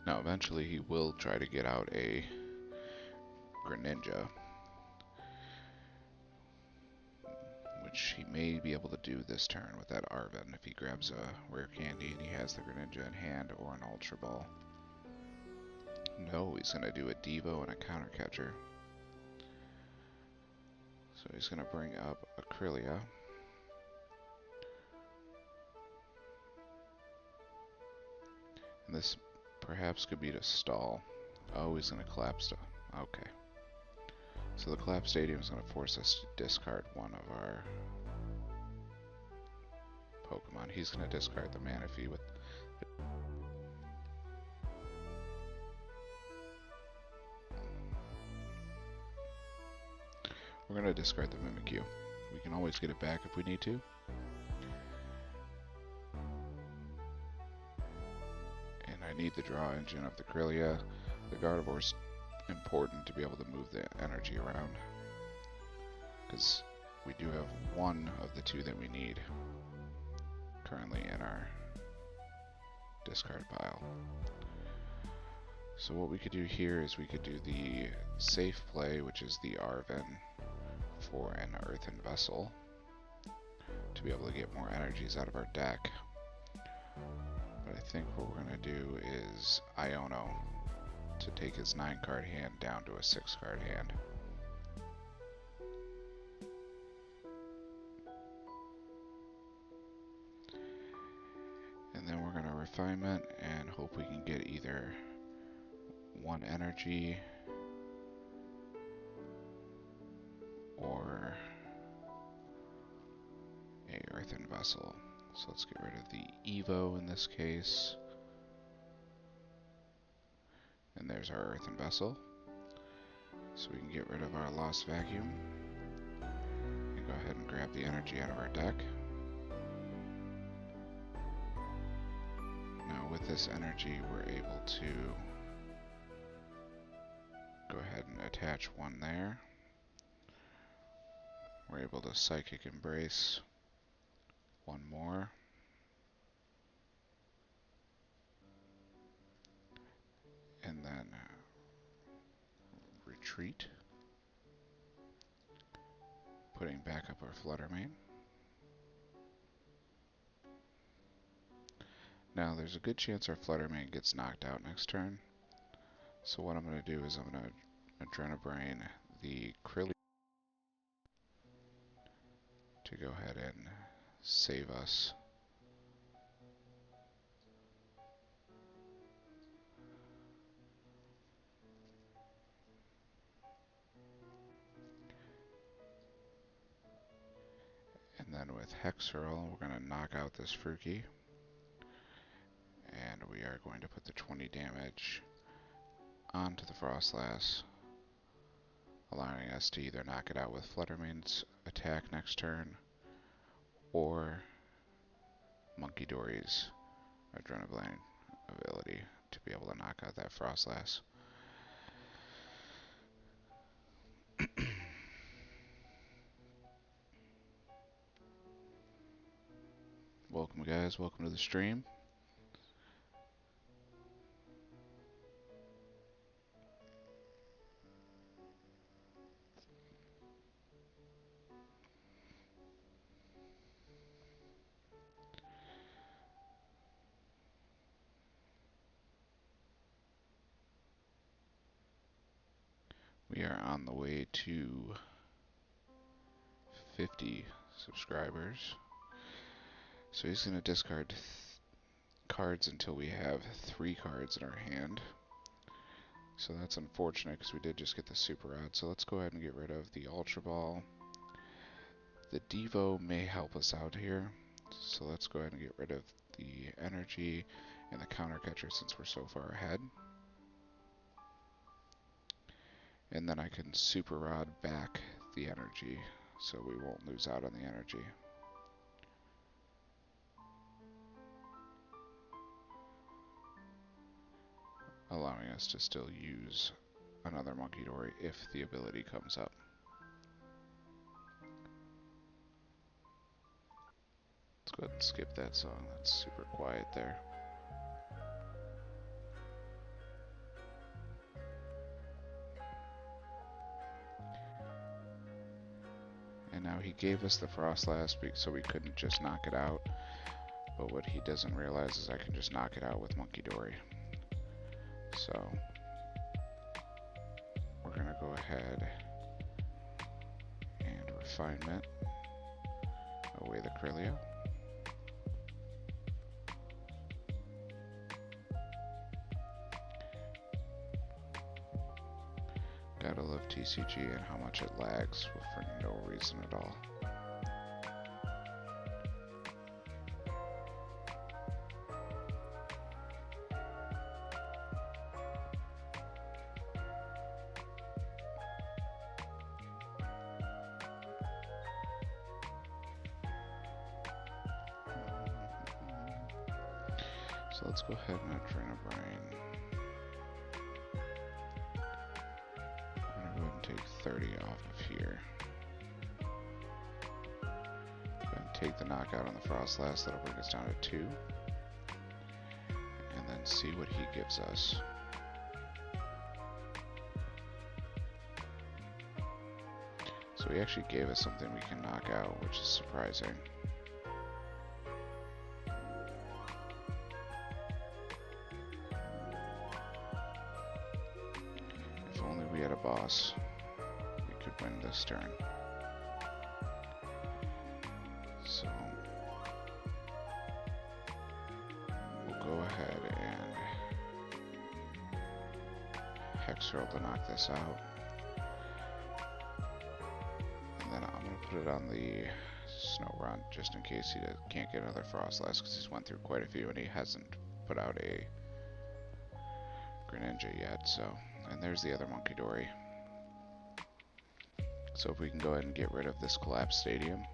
Now eventually he will try to get out a Greninja, which he may be able to do this turn with that Arven if he grabs a rare candy and he has the Greninja in hand or an Ultra Ball. No, he's going to do a Devo and a Counter Catcher. So he's going to bring up a Krylia. And this perhaps could be to stall. Oh, he's going to collapse. Okay. So the Collapse Stadium is going to force us to discard one of our Pokemon. He's going to discard the Manaphy with... We're going to discard the Mimikyu. We can always get it back if we need to. And I need the draw engine of the Krylia. The Gardevoir's important to be able to move the energy around, because we do have one of the two that we need currently in our discard pile. So what we could do here is we could do the safe play, which is the Arven for an Earthen Vessel to be able to get more energies out of our deck. But I think what we're going to do is Iono to take his 9-card hand down to a 6-card hand. And then we're going to refinement and hope we can get either one energy or a earthen vessel. So let's get rid of the Evo in this case. And there's our earthen vessel. So we can get rid of our lost vacuum. And go ahead and grab the energy out of our deck. Now with this energy, we're able to go ahead and attach one there. We're able to Psychic Embrace one more. And then retreat, putting back up our Flutter Mane. Now there's a good chance our Flutter Mane gets knocked out next turn. So what I'm going to do is I'm going to Adrenabrain the Krilly to go ahead and save us. And then with Hex Hurl, we're going to knock out this Fruki. And we are going to put the 20 damage onto the Frostlass, allowing us to either knock it out with Flutter Mane's attack next turn, or Monkey Dory's Adrenabrain ability to be able to knock out that Frostlass. Welcome guys, welcome to the stream. We are on the way to 50 subscribers. So he's going to discard cards until we have 3 cards in our hand. So that's unfortunate because we did just get the Super Rod. So let's go ahead and get rid of the Ultra Ball. The Devo may help us out here. So let's go ahead and get rid of the energy and the counter catcher since we're so far ahead. And then I can Super Rod back the energy so we won't lose out on the energy. Allowing us to still use another Monkey Dory if the ability comes up. Let's go ahead and skip that song, that's super quiet there. And now he gave us the Frostlass so we couldn't just knock it out. But what he doesn't realize is I can just knock it out with Monkey Dory. So we're going to go ahead and Refinement away the Krillio. Gotta love TCG and how much it lags for no reason at all. So let's go ahead and Adrenabrain. I'm going to go ahead and take 30 off of here. Go ahead and take the knockout on the Frostlass, that'll bring us down to 2. And then see what he gives us. So he actually gave us something we can knock out, which is surprising. If only we had a boss, we could win this turn. So we'll go ahead and X-Hurl to knock this out. And then I'm going to put it on the Snow Run just in case he can't get another Frostlass, because he's went through quite a few and he hasn't put out a Greninja yet. So, and there's the other Monkey Dory. So if we can go ahead and get rid of this collapsed stadium,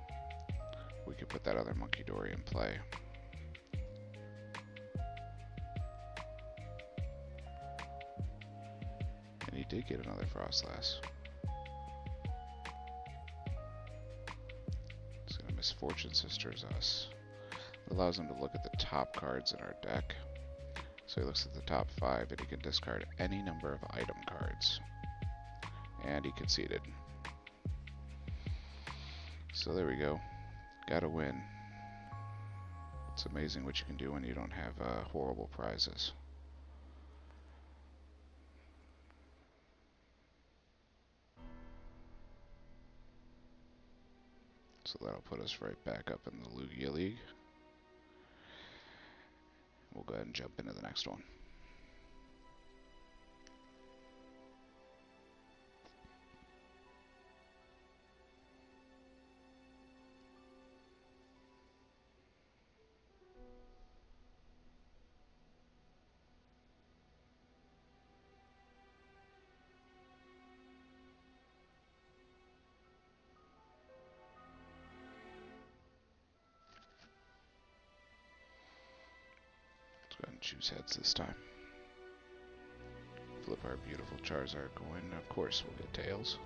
we could put that other Monkey Dory in play. And he did get another Frostlass. It's gonna Misfortune Sisters us. It allows him to look at the top cards in our deck. So he looks at the top 5 and he can discard any number of item cards. And he conceded. So there we go. Gotta win. It's amazing what you can do when you don't have horrible prizes. So that'll put us right back up in the Lugia League. We'll go ahead and jump into the next one. Let's go ahead and choose heads this time. Flip our beautiful Charizard coin, and of course we'll get tails.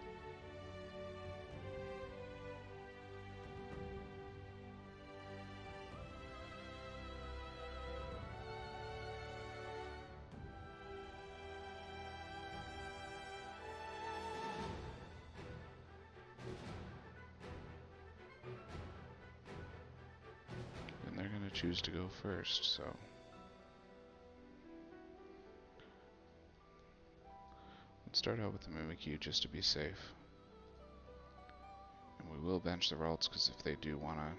And they're going to choose to go first, so let's start out with the Mimikyu just to be safe. And we will bench the Ralts, because if they do want to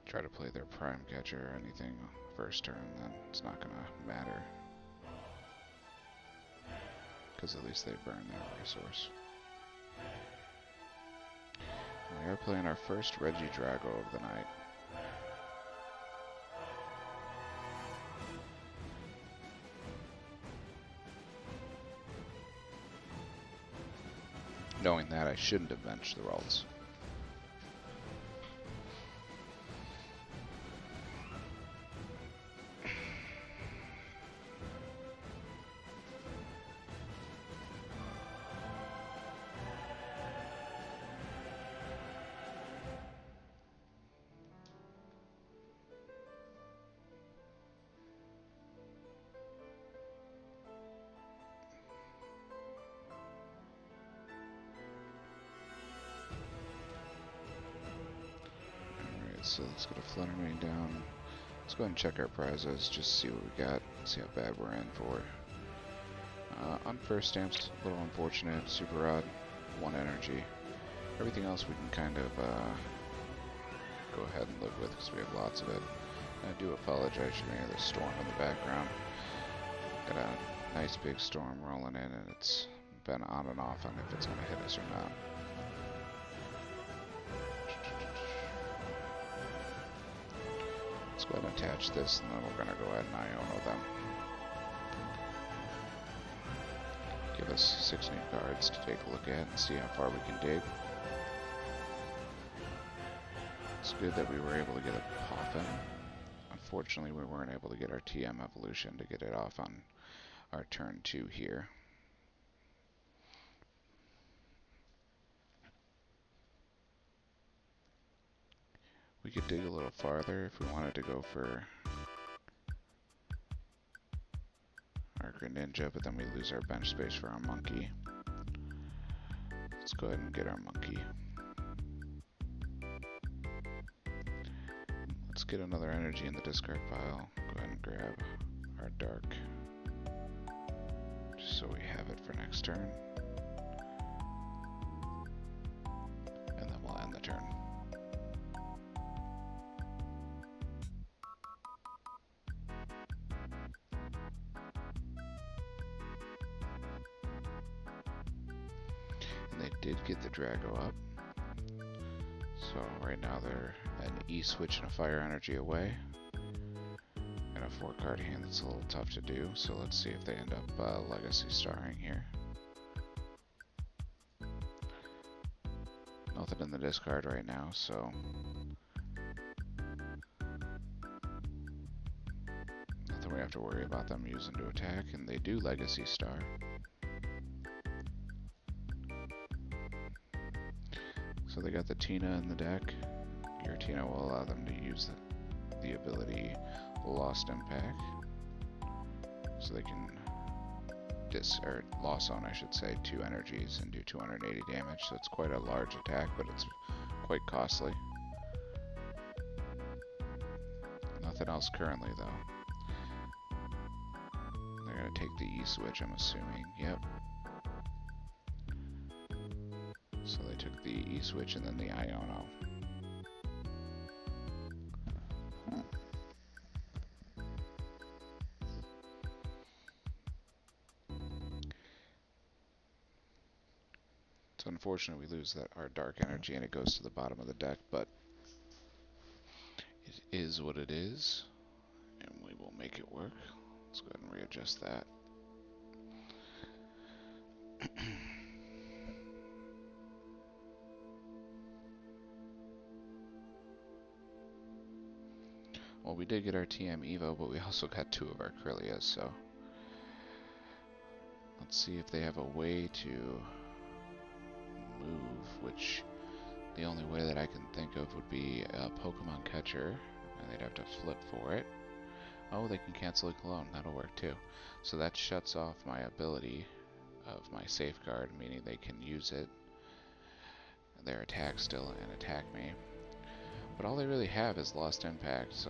try to play their Prime Catcher or anything first turn, then it's not going to matter. Because at least they burn their resource. And we are playing our first Regidrago of the night. Knowing that, I shouldn't have benched the Ralts. So let's get a Flutter Mane down. Let's go ahead and check our prizes, just see what we got, see how bad we're in for. Unfirst Stamps, a little unfortunate. Super Rod, 1 energy. Everything else we can kind of go ahead and live with because we have lots of it. And I do apologize for any of the storm in the background. Got a nice big storm rolling in, and it's been on and off on if it's going to hit us or not. Let's go ahead and attach this, and then we're going to go ahead and Iono them. Give us 6 new cards to take a look at and see how far we can dig. It's good that we were able to get a Poffin. Unfortunately, we weren't able to get our TM evolution to get it off on our turn 2 here. We could dig a little farther if we wanted to go for our Greninja, but then we lose our bench space for our Monkey. Let's go ahead and get our Monkey. Let's get another energy in the discard pile. Go ahead and grab our Dark, just so we have it for next turn. And then we'll end the turn. And they did get the Drago up. So right now they're an E-switch and a fire energy away. And a 4-card hand that's a little tough to do. So let's see if they end up Legacy Starring here. Nothing in the discard right now, so nothing we have to worry about them using to attack, and they do Legacy Star. So they got the Tina in the deck. Your Tina will allow them to use the ability Lost Impact. So they can Lost Zone, I should say, 2 energies and do 280 damage. So it's quite a large attack, but it's quite costly. Nothing else currently, though. They're going to take the E-switch, I'm assuming. Yep. So they took the E-switch and then the Iono. It's unfortunate we lose our Dark Energy and it goes to the bottom of the deck, but it is what it is, and we will make it work. Let's go ahead and readjust that. Well, we did get our TM Evo, but we also got 2 of our Krillias, so let's see if they have a way to move, which the only way that I can think of would be a Pokemon Catcher, and they'd have to flip for it. Oh, they can cancel a Cologne, that'll work too. So that shuts off my ability of my Safeguard, meaning they can use it, their attack still, and attack me. But all they really have is Lost Impact, so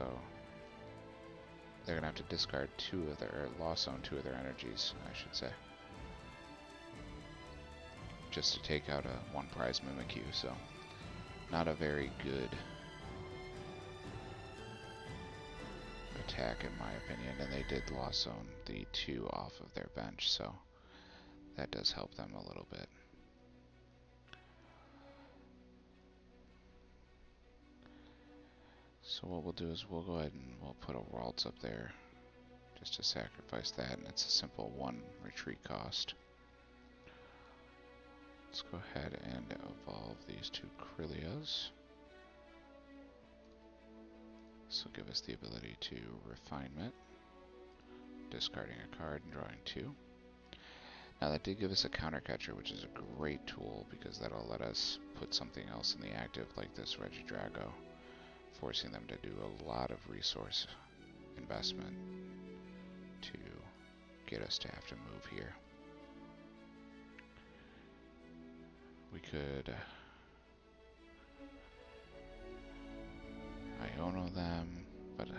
they're going to have to discard 2 of their, or Lost Zone 2 of their energies, I should say. Just to take out a 1 prize Mimikyu, so not a very good attack in my opinion, and they did Lost Zone the 2 off of their bench, so that does help them a little bit. So what we'll do is we'll go ahead and we'll put a Waltz up there just to sacrifice that, and it's a simple 1 retreat cost. Let's go ahead and evolve these 2 Krillias. This will give us the ability to Refinement, discarding a card and drawing 2. Now that did give us a Counter Catcher, which is a great tool because that'll let us put something else in the active like this Regidrago, forcing them to do a lot of resource investment to get us to have to move here. We could Iono them, but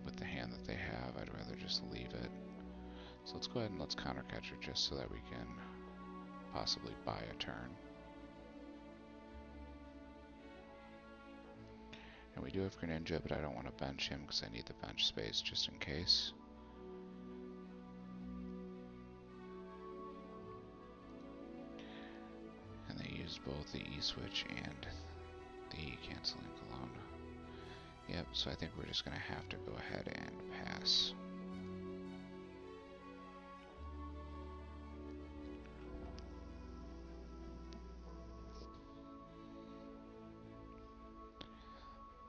with the hand that they have, I'd rather just leave it. So let's go ahead and let's Counter Catcher just so that we can possibly buy a turn. And we do have Greninja, but I don't want to bench him because I need the bench space just in case. And they used both the E-switch and the canceling Cologne. Yep, so I think we're just going to have to go ahead and pass.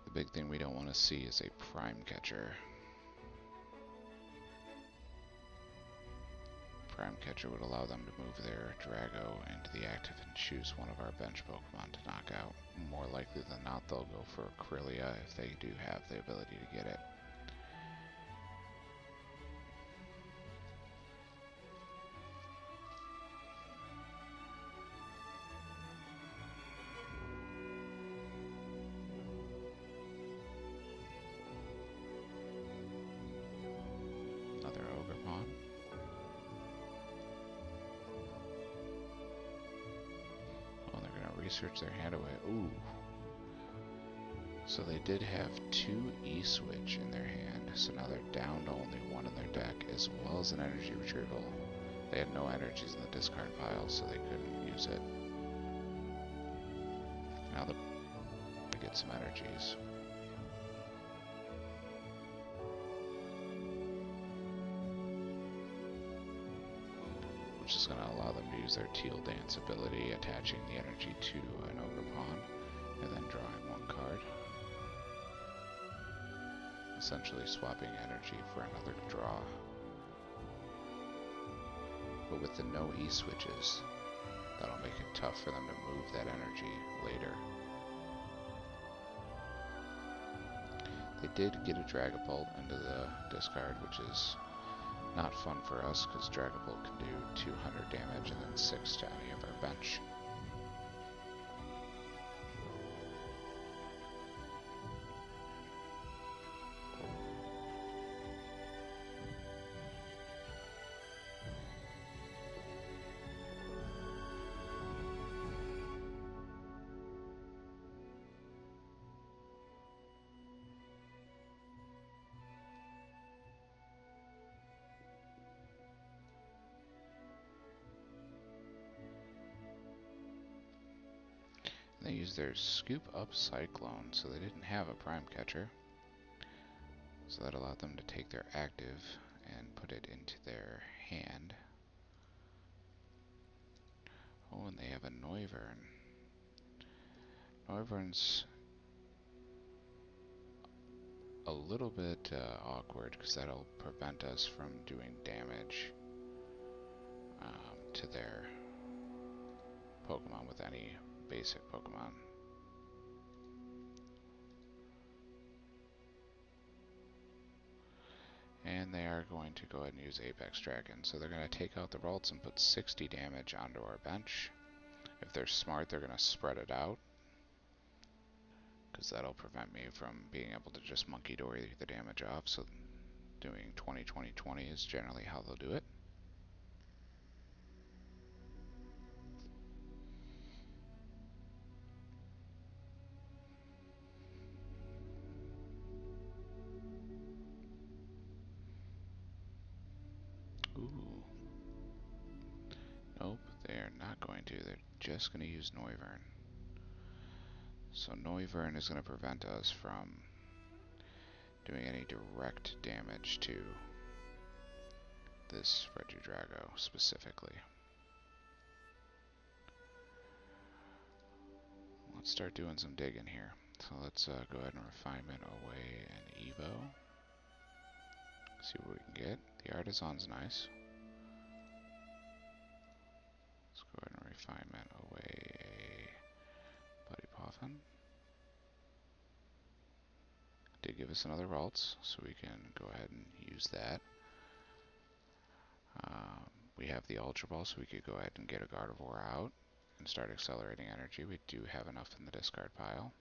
The big thing we don't want to see is a Prime Catcher. Prime Catcher would allow them to move their Drago into the active and choose one of our bench Pokemon to knock out. More likely than not, they'll go for a Krillia if they do have the ability to get it. Another Ogerpon. Oh, they're going to research their hand away. Ooh. So they did have 2 E-switch in their hand, so now they're down to only 1 in their deck, as well as an energy retrieval. They had no energies in the discard pile, so they couldn't use it. now that we get some energies. Which is going to allow them to use their Teal Dance ability, attaching the energy to an Ogre Pawn, and then drawing one card. Essentially swapping energy for another draw. But with the no E switches, that'll make it tough for them to move that energy later. They did get a Dragapult into the discard, which is not fun for us, because Dragapult can do 200 damage and then 6 to any of our bench. They used their Scoop Up Cyclone, so they didn't have a Prime Catcher. So that allowed them to take their active and put it into their hand. Oh, and they have a Noivern. Noivern's a little bit awkward, because that'll prevent us from doing damage to their Pokemon with any basic Pokemon. And they are going to go ahead and use Apex Dragon. So they're going to take out the Ralts and put 60 damage onto our bench. If they're smart, they're going to spread it out, because that'll prevent me from being able to just Monkey Dory the damage off. So doing 20-20-20 is generally how they'll do it. Ooh. Nope, they are not going to. They're just going to use Noivern. So Noivern is going to prevent us from doing any direct damage to this Regidrago specifically. Let's start doing some digging here. So let's go ahead and Refinement away and Evo. See what we can get. The Artisan's nice. Let's go ahead and Refinement away a Buddy Poffin. Did give us another Ralts, so we can go ahead and use that. We have the Ultra Ball, so we could go ahead and get a Gardevoir out and start accelerating energy. We do have enough in the discard pile.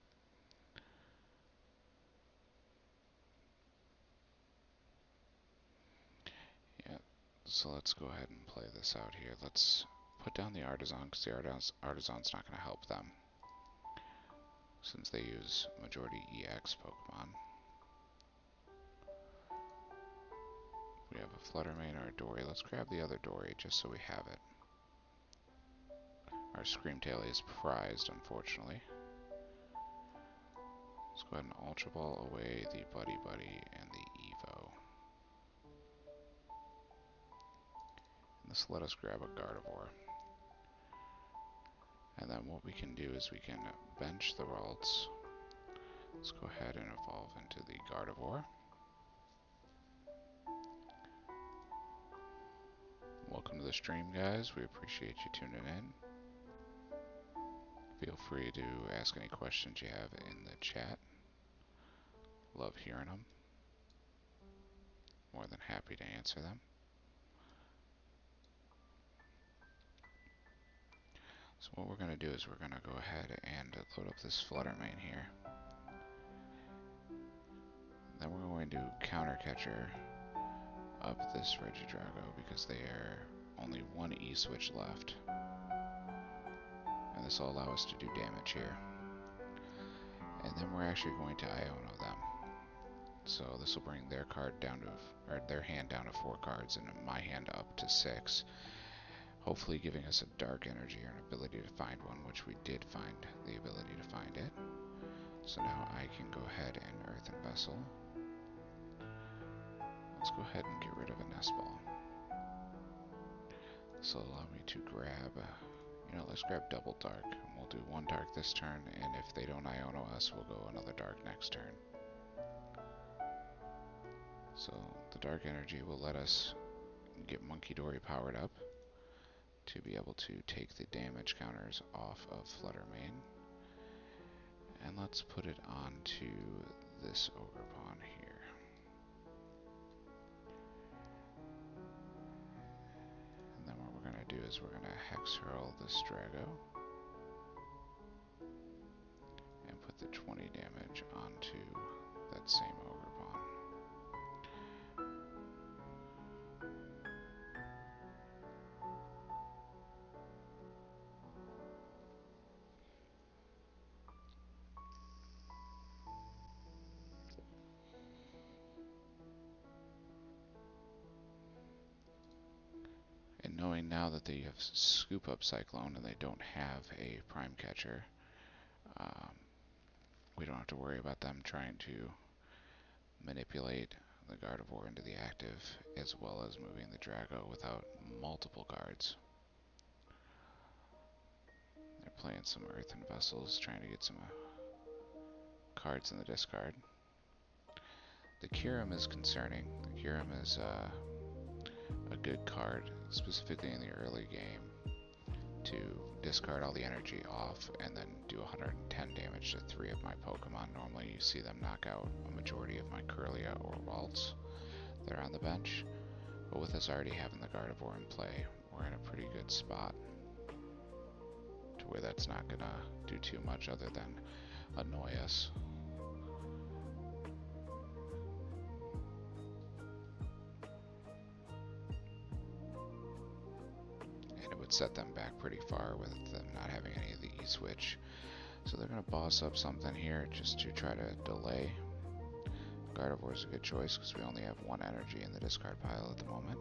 Yeah, so let's go ahead and play this out here. Let's put down the Artisan, because the Artisan's not going to help them, since they use majority EX Pokemon. We have a Fluttermane or a Dory. Let's grab the other Dory just so we have it. Our Screamtail is prized, unfortunately. Let's go ahead and Ultra Ball away the Buddy Buddy and the Evo. And this let us grab a Gardevoir. And then what we can do is we can bench the Ralts. Let's go ahead and evolve into the Gardevoir. Welcome to the stream, guys. We appreciate you tuning in. Feel free to ask any questions you have in the chat. Love hearing them. More than happy to answer them. So what we're going to do is we're going to go ahead and load up this Fluttermane here. Then we're going to Counter Catcher up this Regidrago, because they are only one E-switch left. And this will allow us to do damage here. And then we're actually going to Iono them. So this will bring their card down to, or their hand down to 4 cards, and my hand up to 6. hopefully giving us a dark energy or an ability to find one, which we did find the ability to find it. So now I can go ahead and Earthen Vessel. Let's go ahead and get rid of a Nest Ball. This will allow me to grab, let's grab double dark. And we'll do one dark this turn, and if they don't Iono us, we'll go another dark next turn. So the dark energy will let us get Monkey Dory powered up to be able to take the damage counters off of Fluttermane. And let's put it onto this Ogre Pawn here. And then what we're going to do is we're going to Hex Hurl this Drago and put the 20 damage onto that same Ogre Pawn. And knowing now that they have Scoop Up Cyclone and they don't have a Prime Catcher, we don't have to worry about them trying to manipulate the Gardevoir into the active, as well as moving the Drago without multiple guards. They're playing some Earthen Vessels, trying to get some cards in the discard. The Kyurem is concerning. The Kyurem is a good card, specifically in the early game, to discard all the energy off and then do 110 damage to 3 of my Pokemon. Normally you see them knock out a majority of my Kirlia or Waltz that are on the bench, but with us already having the Gardevoir in play, we're in a pretty good spot to where that's not going to do too much other than annoy us. Set them back pretty far with them not having any of the E-Switch. So they're going to boss up something here just to try to delay. Gardevoir is a good choice because we only have one energy in the discard pile at the moment.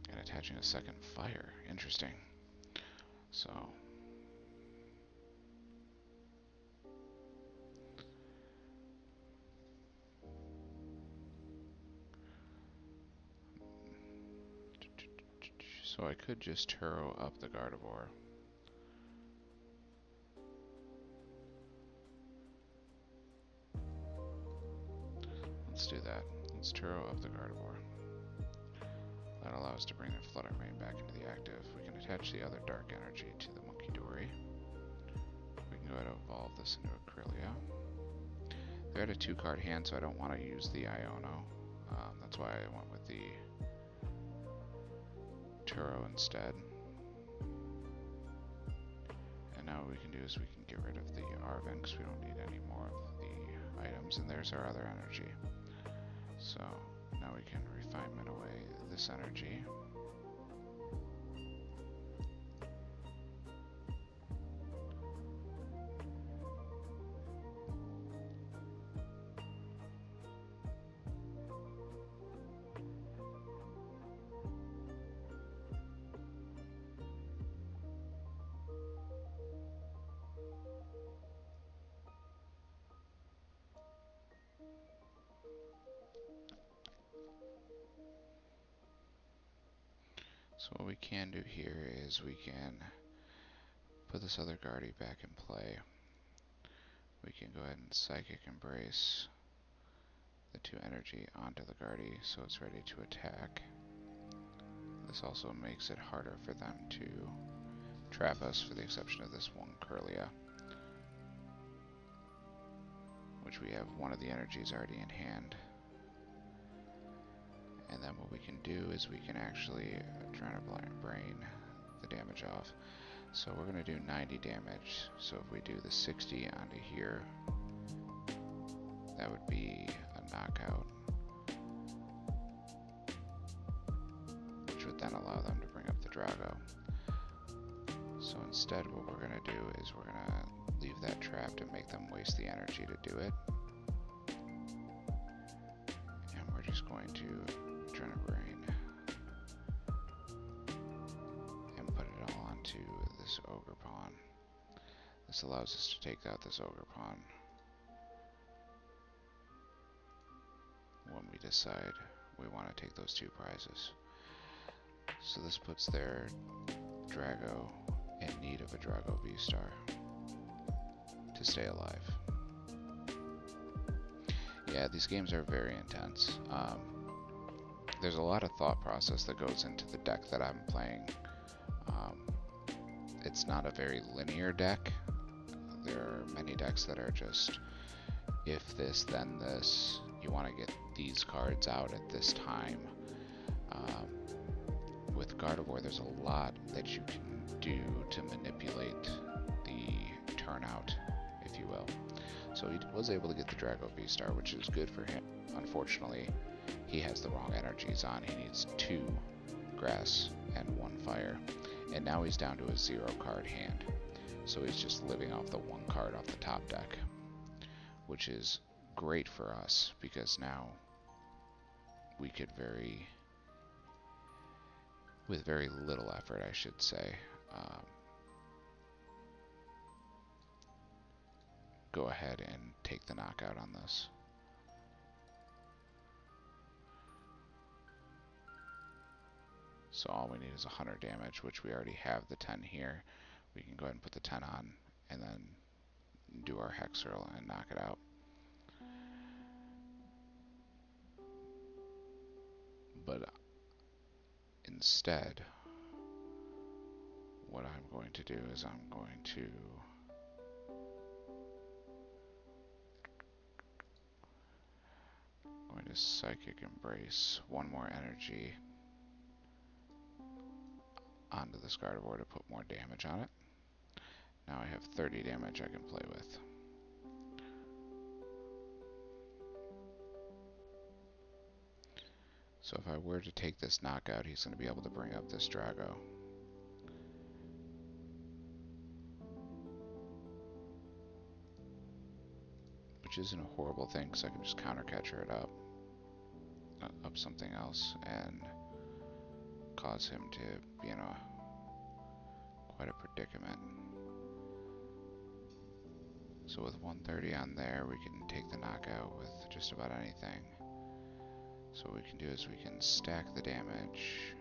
And attaching a second fire. Interesting. So I could just Turo up the Gardevoir. Let's do that. Let's Turo up the Gardevoir. That allows us to bring the Fluttermane back into the active. We can attach the other dark energy to the Monkey Dory. We can go ahead and evolve this into a Kirlia. They're at a 2-card hand, so I don't want to use the Iono. That's why I went with the Turo instead. And now what we can do is we can get rid of the Arven because we don't need any more of the items, and there's our other energy. So now we can refinement away this energy. So what we can do here is we can put this other Guardy back in play. We can go ahead and Psychic Embrace the 2 energy onto the Guardy so it's ready to attack. This also makes it harder for them to trap us, for the exception of this one Kirlia, which we have one of the energies already in hand. And then what we can do is we can actually try to brain the damage off. So we're going to do 90 damage. So if we do the 60 onto here, that would be a knockout, which would then allow them to bring up the Drago. So instead what we're going to do is we're going to leave that trapped and make them waste the energy to do it. And we're just going to Adrenal Brain and put it all onto this Ogre Pawn. This allows us to take out this Ogre Pawn when we decide we want to take those 2 prizes. So this puts their Drago in need of a Drago V-Star to stay alive. Yeah, these games are very intense. There's a lot of thought process that goes into the deck that I'm playing. It's not a very linear deck. There are many decks that are just, if this, then this. You want to get these cards out at this time. With Gardevoir, there's a lot that you can do to manipulate the turnout, if you will. So he was able to get the Drago V-Star, which is good for him. Unfortunately, he has the wrong energies on. He needs 2 grass and 1 fire. And now he's down to a 0 card hand. So he's just living off the 1 card off the top deck, which is great for us because now we could with very little effort, I should say, go ahead and take the knockout on this. So all we need is 100 damage, which we already have the 10 here. We can go ahead and put the 10 on and then do our Hexerl and knock it out. But instead, what I'm going to do is I'm going to Psychic Embrace 1 more energy onto this Gardevoir to put more damage on it. Now I have 30 damage I can play with. So if I were to take this knockout, he's going to be able to bring up this Drago. Which isn't a horrible thing, because I can just counter catcher it up something else, and cause him to be in quite a predicament. So with 130 on there, we can take the knockout with just about anything. So what we can do is we can stack the damage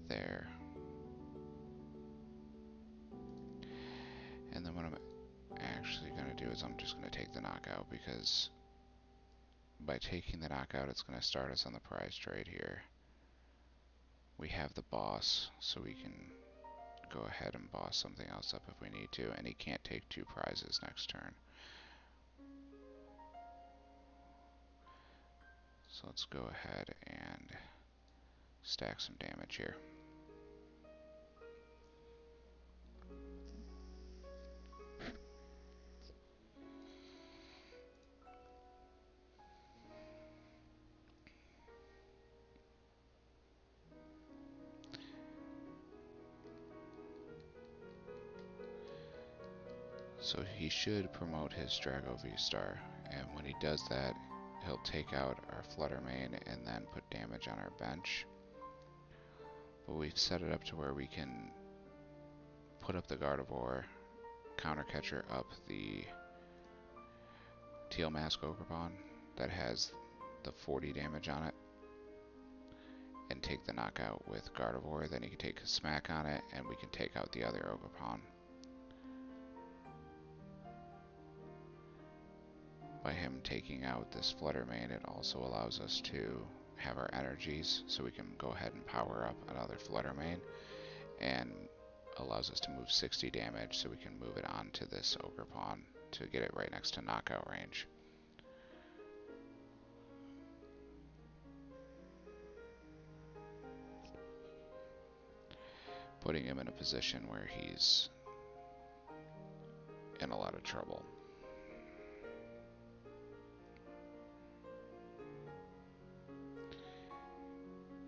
there. And then what I'm actually going to do is I'm just going to take the knockout, because by taking the knockout, it's going to start us on the prize trade here. We have the boss, so we can go ahead and boss something else up if we need to, and he can't take 2 prizes next turn. So let's go ahead and stack some damage here. So he should promote his Drago V-Star, and when he does that, he'll take out our Flutter Mane and then put damage on our bench. But we've set it up to where we can put up the Gardevoir, counter catcher up the Teal Mask Ogrepawn that has the 40 damage on it, and take the knockout with Gardevoir. Then he can take a smack on it, and we can take out the other Ogrepawn. By him taking out this Flutter Mane, it also allows us to have our energies, so we can go ahead and power up another Flutter Mane, and allows us to move 60 damage, so we can move it on to this Ogrepawn to get it right next to knockout range. Putting him in a position where he's in a lot of trouble.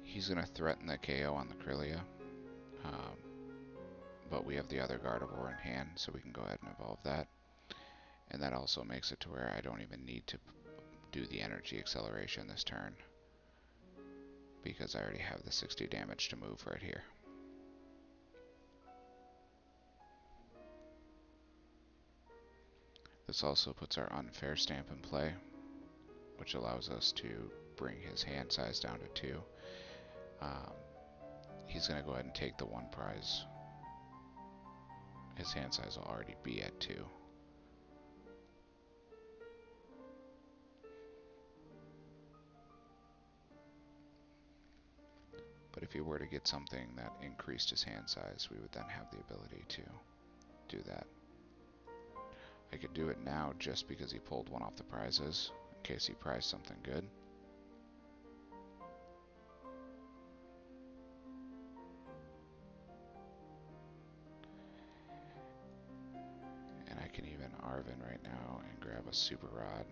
He's going to threaten the KO on the Krylia, but we have the other Gardevoir in hand, so we can go ahead and evolve that. And that also makes it to where I don't even need to do the energy acceleration this turn, because I already have the 60 damage to move right here. This also puts our unfair stamp in play, which allows us to bring his hand size down to 2. He's going to go ahead and take the 1 prize. His hand size will already be at 2. But if he were to get something that increased his hand size, we would then have the ability to do that. I could do it now just because he pulled one off the prizes, in case he prized something good. And I can even Arven right now and grab a Super Rod,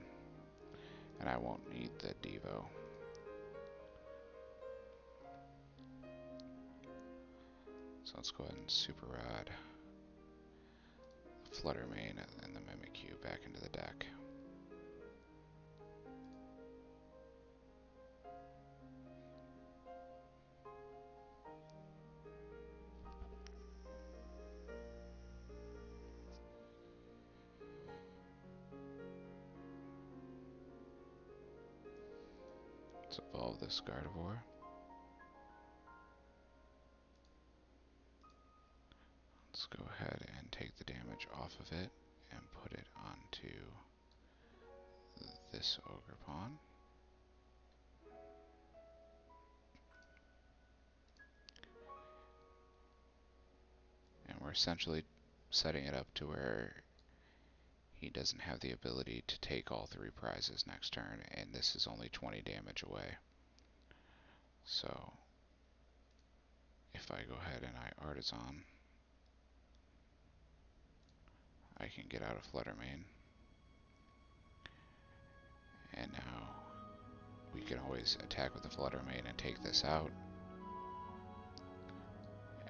and I won't need the Devo. So let's go ahead and Super Rod, Flutter Mane, and the Mimikyu back into the deck. Let's evolve this Gardevoir. Let's go ahead and take the damage off of it and put it onto this Ogerpon. And we're essentially setting it up to where he doesn't have the ability to take all 3 prizes next turn, and this is only 20 damage away. So if I go ahead and I Artisan, I can get out of Flutter Mane. And now we can always attack with the Flutter Mane and take this out.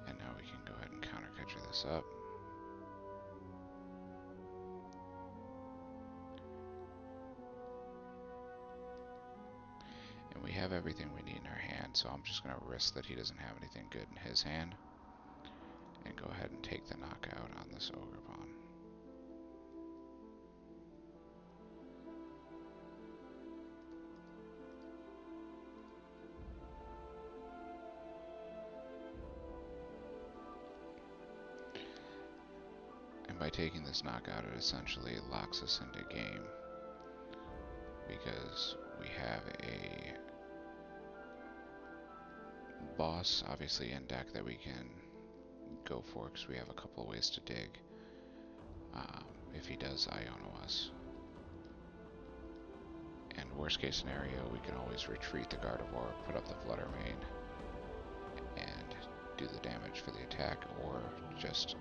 And now we can go ahead and counter catcher this up. And we have everything we need in our hand, so I'm just going to risk that he doesn't have anything good in his hand and go ahead and take the knockout on this Ogerpon. And by taking this knockout, it essentially locks us into game, because we have a boss obviously in deck that we can go for, because we have a couple of ways to dig if he does Iono us. And worst case scenario, we can always retreat the Gardevoir, put up the Flutter Mane, and do the damage for the attack, or just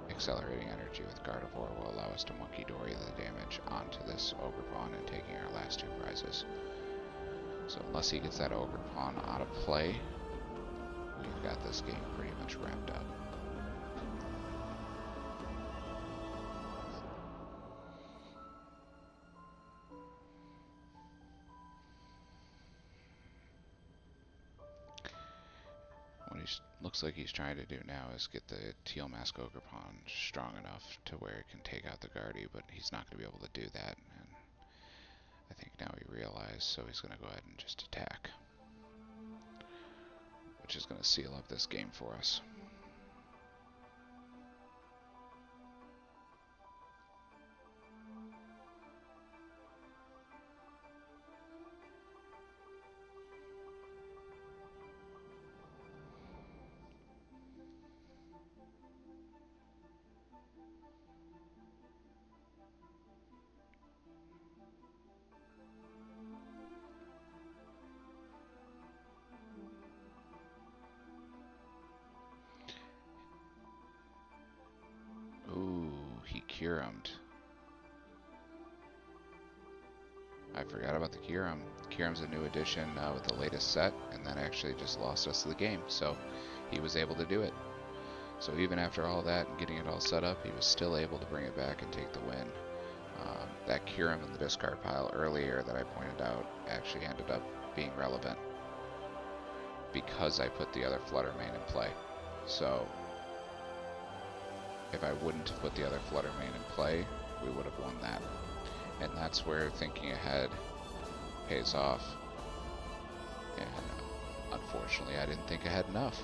accelerating energy with Gardevoir will allow us to Monkey Dory the damage onto this Ogerpon and taking our last 2 prizes. So unless he gets that Ogerpon out of play, we've got this game pretty much wrapped up. What he looks like he's trying to do now is get the Teal Mask Ogerpon strong enough to where it can take out the Guardy, but he's not going to be able to do that. And I think now he realized, so he's going to go ahead and just attack, which is going to seal up this game for us. Ooh, he Kyurem'd. I forgot about the Kyurem. Kyurem's a new addition with the latest set, and that actually just lost us the game, so he was able to do it. So even after all that and getting it all set up, he was still able to bring it back and take the win. That Kyurem in the discard pile earlier that I pointed out actually ended up being relevant because I put the other Flutter Mane in play. So if I wouldn't have put the other Flutter Mane in play, we would have won that. And that's where thinking ahead pays off. And unfortunately, I didn't think ahead enough.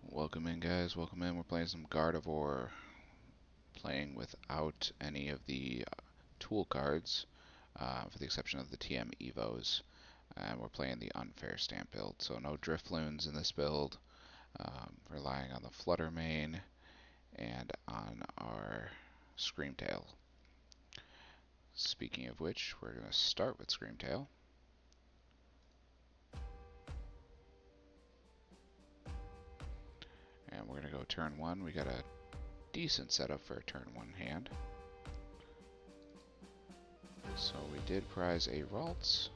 Welcome in, guys. Welcome in. We're playing some Gardevoir. Playing without any of the tool cards, for the exception of the TM Evos. And we're playing the unfair stamp build. So no Drifloons in this build. Relying on the Flutter Mane and on our Screamtail. Speaking of which, we're going to start with Screamtail. And we're going to go turn 1. We got a decent setup for a turn 1 hand. So we did prize a Ralts.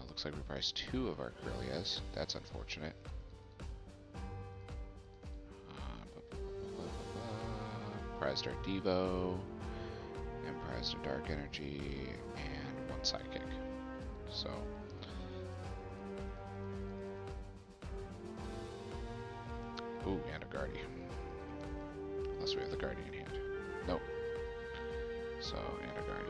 Looks like we prized 2 of our Kirlias. That's unfortunate. Prized our Devo, and prized a Dark Energy, and 1 Psychic. So ooh, and a Guardian. Unless we have the Guardian in hand. Nope. So, and a Guardian.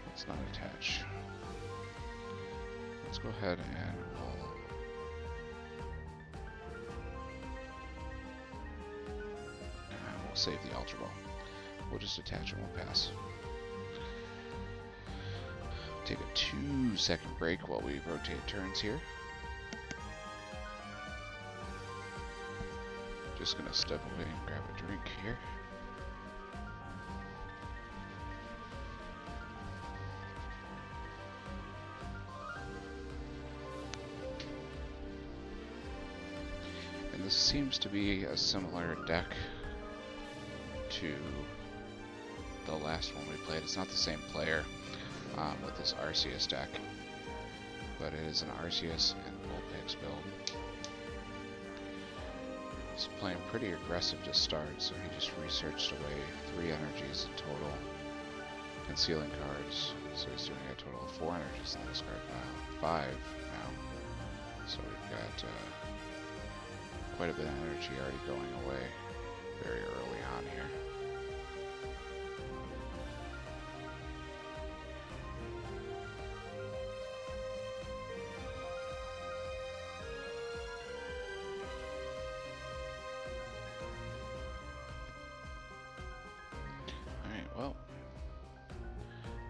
Let's not attach. Let's go ahead and we'll save the Ultra Ball. We'll just attach and we'll pass. Take a 2-second break while we rotate turns here. Just gonna step away and grab a drink here. And this seems to be a similar deck to the last one we played. It's not the same player with this Arceus deck, but it is an Arceus and Vulpix build. He's playing pretty aggressive to start, so he just researched away 3 energies in total, concealing cards. So he's doing a total of 4 energies in this card pile, 5 now. So we've got quite a bit of energy already going away very early on here. Well,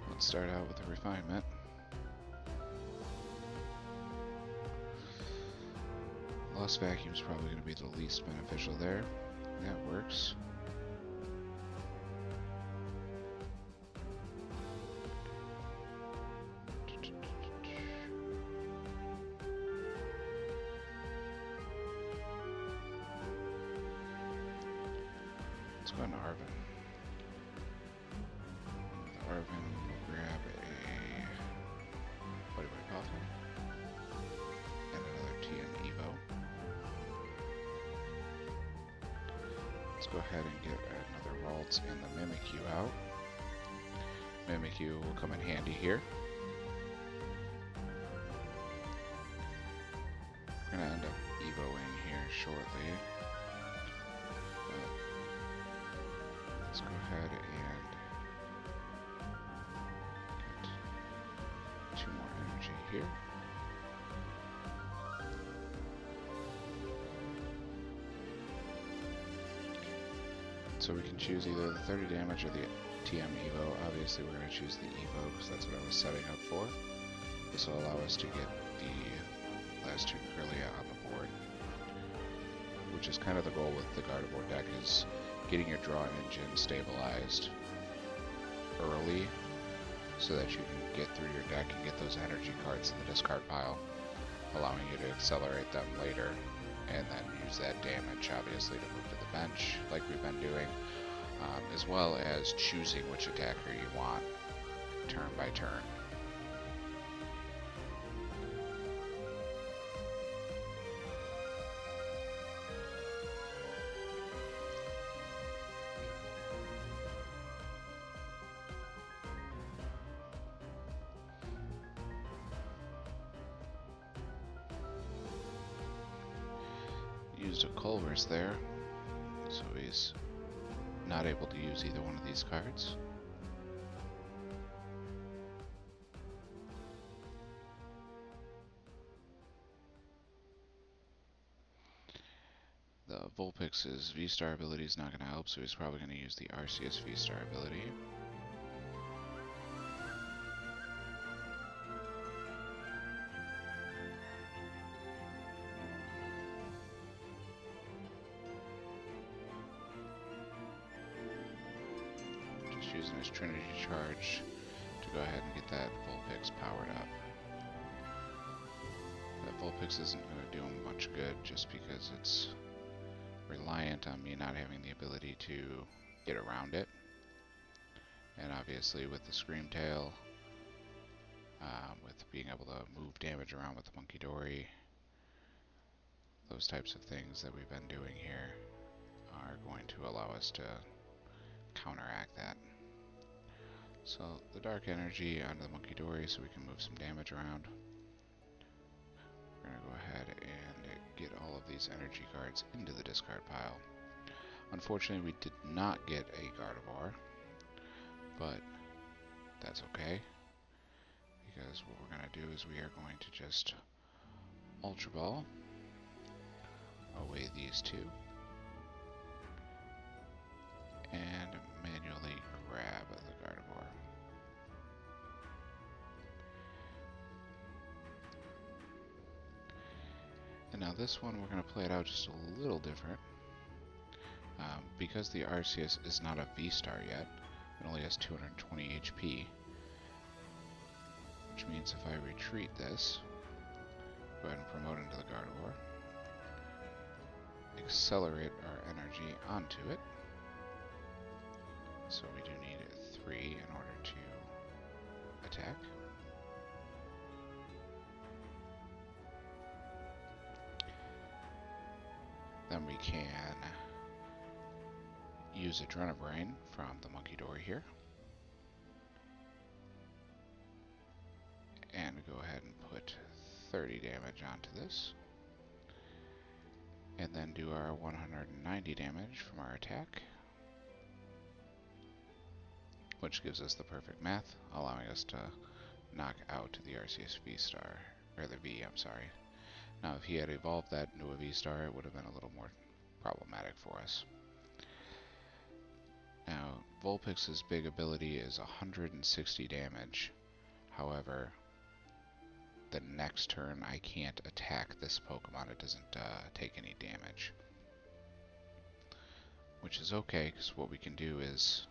let's start out with a refinement. Lost Vacuum is probably going to be the least beneficial there. That works. Let's go into Arvin. Arvin will grab a Buddy Coffin and another TN Evo. Let's go ahead and get another Ralts and the Mimikyu out. Mimikyu will come in handy here. We're going to end up Evoing here shortly. Let's go ahead and get 2 more energy here. So we can choose either the 30 damage or the TM Evo. Obviously we're going to choose the Evo because that's what I was setting up for. This will allow us to get the last 2 Kirlia on the board. which is kind of the goal with the Gardevoir deck, is getting your draw engine stabilized early so that you can get through your deck and get those energy cards in the discard pile, allowing you to accelerate them later, and then use that damage, obviously, to move to the bench, like we've been doing, as well as choosing which attacker you want turn by turn. Used a Culver's there, so he's not able to use either one of these cards. The Vulpix's V-Star ability is not going to help, so he's probably going to use the Arceus V-Star ability. Just using his Trinity Charge to go ahead and get that Vulpix powered up. That Vulpix isn't going to do him much good just because it's reliant on me not having the ability to get around it. And obviously with the Screamtail, with being able to move damage around with the Monkey Dory, those types of things that we've been doing here are going to allow us to counteract that. So the Dark Energy onto the Monkey Dory so we can move some damage around. We're going to go ahead and get all of these energy cards into the discard pile. Unfortunately, we did not get a Gardevoir, but that's okay, because what we're going to do is we are going to just Ultra Ball away these two and manually grab the Gardevoir. And now this one we're going to play it out just a little different. Because the Arceus is not a V-Star yet, it only has 220 HP, which means if I retreat this, go ahead and promote into the Gardevoir, accelerate our energy onto it, so we do need 3 in order to attack. Then we can use Adrenabrain from the Monkey Dory here, and go ahead and put 30 damage onto this, and then do our 190 damage from our attack, which gives us the perfect math, allowing us to knock out the Arceus V-Star, or the V, I'm sorry. Now if he had evolved that into a V-Star, it would have been a little more problematic for us. Now, Vulpix's big ability is 160 damage. However, the next turn I can't attack this Pokemon. It doesn't take any damage. Which is okay, because what we can do is,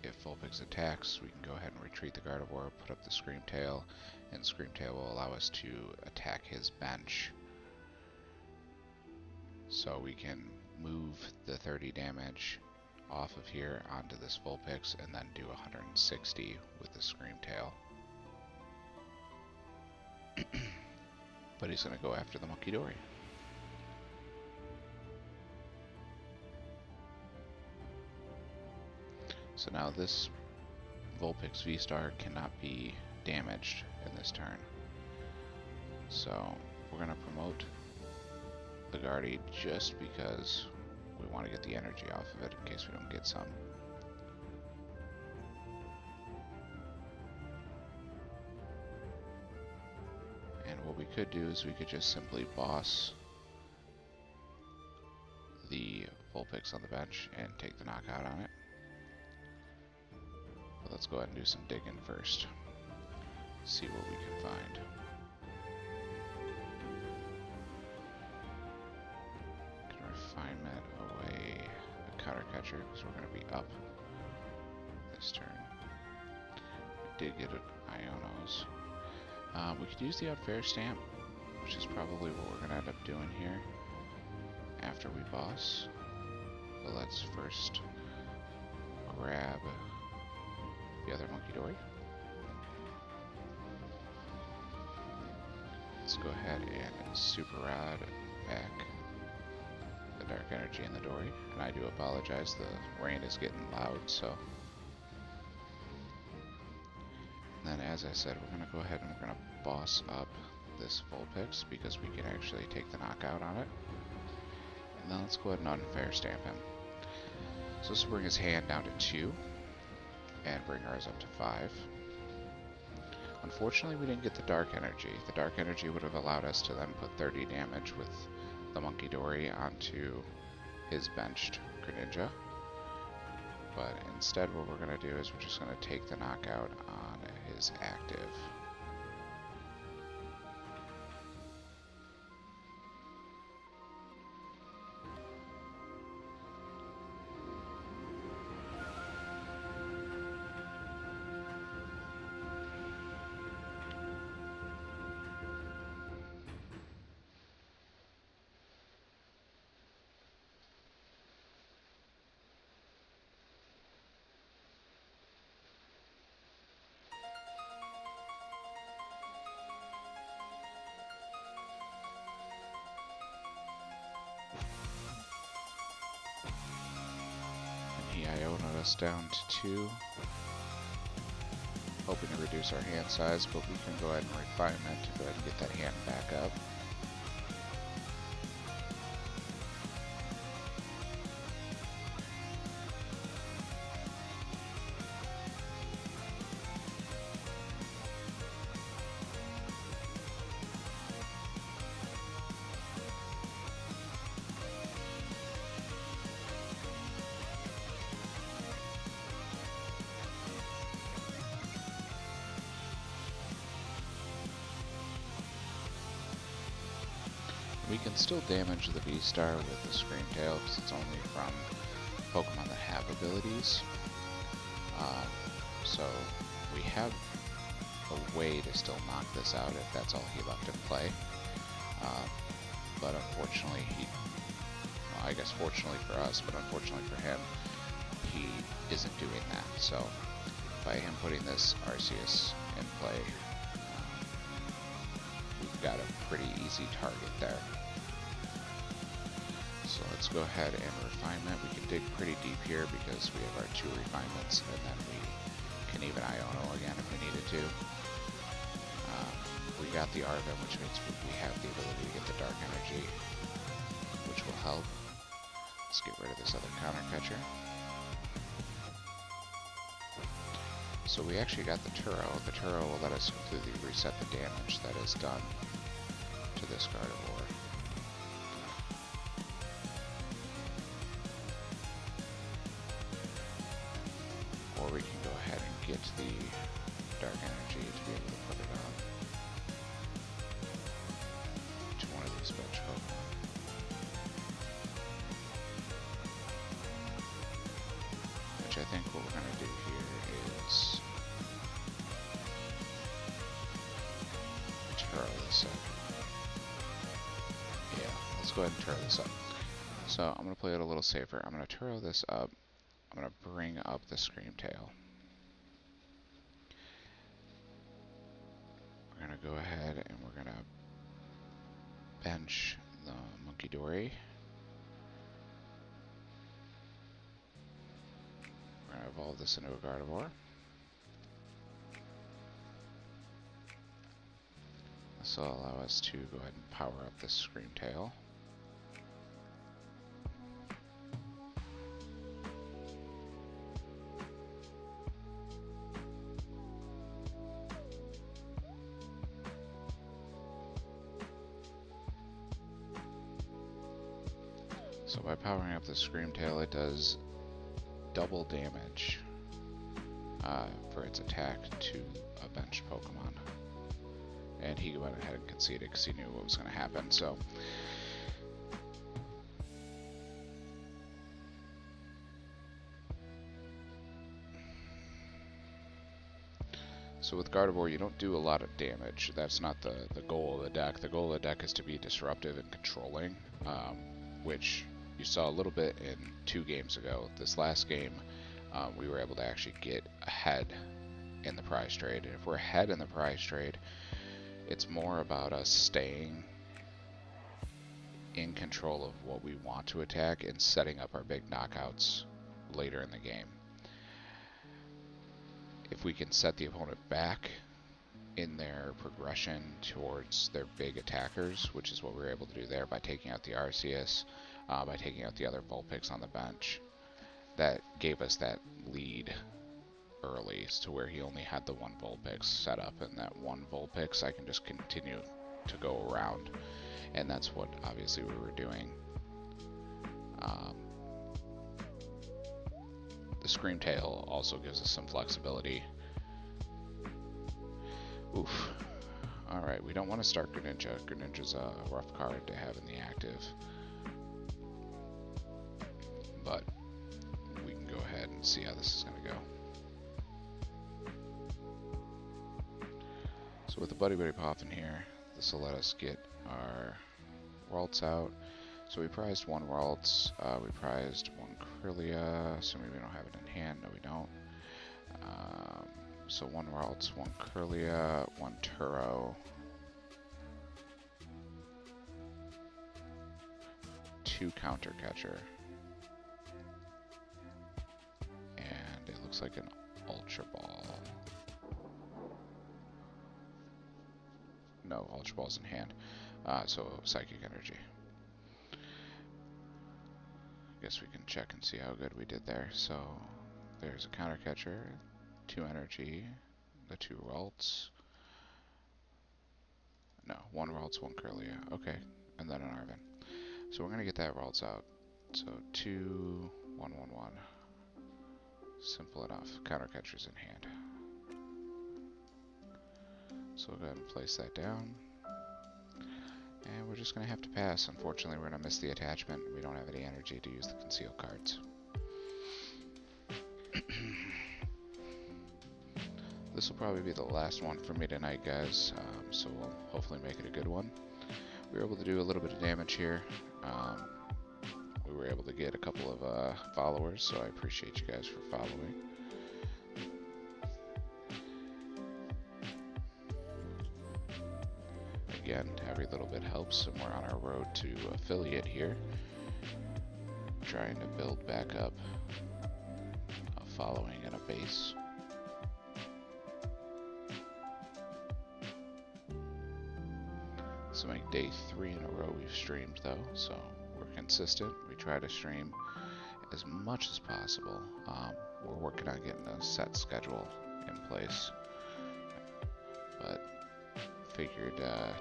if Vulpix attacks, we can go ahead and retreat the Gardevoir, put up the Screamtail, and Screamtail will allow us to attack his bench. So we can move the 30 damage off of here onto this Vulpix and then do 160 with the Screamtail. But he's going to go after the Monkey Dory. So now this Vulpix V-Star cannot be damaged in this turn. So we're going to promote the Guardy just because we want to get the energy off of it in case we don't get some. And what we could do is we could just simply boss the Vulpix on the bench and take the knockout on it. But let's go ahead and do some digging first. See what we can find. Catcher because we're going to be up this turn. We did get an Ionos. We could use the Unfair Stamp, which is probably what we're going to end up doing here after we boss. But let's first grab the other Monkey Dory. Let's go ahead and Super Rod back the Dark Energy in the Dory. And I do apologize, the rain is getting loud, so. And then as I said, we're going to go ahead and we're going to boss up this Vulpix because we can actually take the knockout on it. And then let's go ahead and Unfair Stamp him. So this will bring his hand down to 2 and bring ours up to 5. Unfortunately, we didn't get the Dark Energy. The Dark Energy would have allowed us to then put 30 damage with the Monkey Dory onto his benched Greninja. But instead what we're going to do is we're just going to take the knockout on his active. He Ionoed us down to 2, hoping to reduce our hand size, but we can go ahead and Refinement to go ahead and get that hand back up. We can still damage the V-Star with the Scream Tail because it's only from Pokemon that have abilities. So we have a way to still knock this out if that's all he left in play. But unfortunately well, I guess fortunately for us, but unfortunately for him, he isn't doing that. So by him putting this Arceus in play, we've got a pretty easy target there. So let's go ahead and Refinement. We can dig pretty deep here because we have our 2 refinements, and then we can even Iono again if we needed to. We got the Arvin, which means we have the ability to get the Dark Energy, which will help. Let's get rid of this other Counter Catcher. So we actually got the Turo. The Turo will let us completely reset the damage that is done to this Gardevoir. Or we can go ahead and get the Dark Energy to be able to put it on to one of these bench Pokemon. Which I think what we're going to do here is Turo this up. Yeah, let's go ahead and Turo this up. So I'm going to play it a little safer. I'm going to Turo this up. I'm going to bring up the Scream Tail. We're going to go ahead and we're going to bench the Monkey Dory. We're going to evolve this into a Gardevoir. This will allow us to go ahead and power up the Scream Tail. So by powering up the Scream Tail, it does double damage for its attack to a bench Pokemon. And he went ahead and conceded because he knew what was going to happen. So So with Gardevoir, you don't do a lot of damage. That's not the goal of the deck. The goal of the deck is to be disruptive and controlling, which you saw a little bit in 2 games ago. This last game, we were able to actually get ahead in the prize trade. And if we're ahead in the prize trade, it's more about us staying in control of what we want to attack and setting up our big knockouts later in the game. If we can set the opponent back in their progression towards their big attackers, which is what we were able to do there by taking out the Arceus, by taking out the other Vulpix on the bench, that gave us that lead early to where he only had the 1 Vulpix set up, and that 1 Vulpix I can just continue to go around, and that's what obviously we were doing. The Screamtail also gives us some flexibility. Oof. Alright, we don't want to start Greninja. Greninja's a rough card to have in the active. But we can go ahead and see how this is going to go. So with the Buddy Buddy Poff in here, this will let us get our Ralts out. So we prized 1 Ralts, we prized 1 Kirlia, assuming we don't have it in hand. No, we don't. So 1 Ralts, 1 Kirlia, 1 Turo, 2 Counter Catcher, and it looks like an Ultra Ball. No, Ultra Ball's in hand, so Psychic Energy. Guess we can check and see how good we did there. So there's a Counter Catcher, 2 Energy, the 2 Ralts. No, 1 Ralts, 1 Kirlia. Okay, and then an Arven. So we're going to get that Ralts out. So 2, 1, 1, 1. Simple enough. Counter Catcher's in hand. So we'll go ahead and place that down. And we're just going to have to pass. Unfortunately, we're going to miss the attachment. We don't have any energy to use the conceal cards. This will probably be the last one for me tonight, guys, so we'll hopefully make it a good one. We were able to do a little bit of damage here. We were able to get a couple of followers, so I appreciate you guys for following. Again, every little bit helps, and we're on our road to affiliate here. Trying to build back up a following and a base. This will make day 3 in a row we've streamed though, so we're consistent. We try to stream as much as possible. We're working on getting a set schedule in place, but figured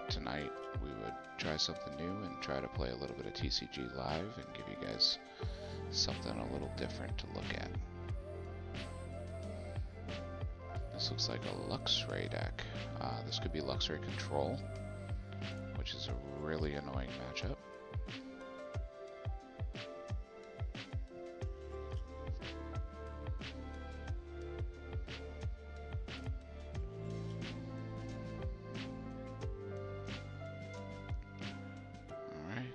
tonight we would try something new and try to play a little bit of TCG live and give you guys something a little different to look at. This looks like a Luxray deck. This could be Luxray Control, which is a really annoying matchup. Alright,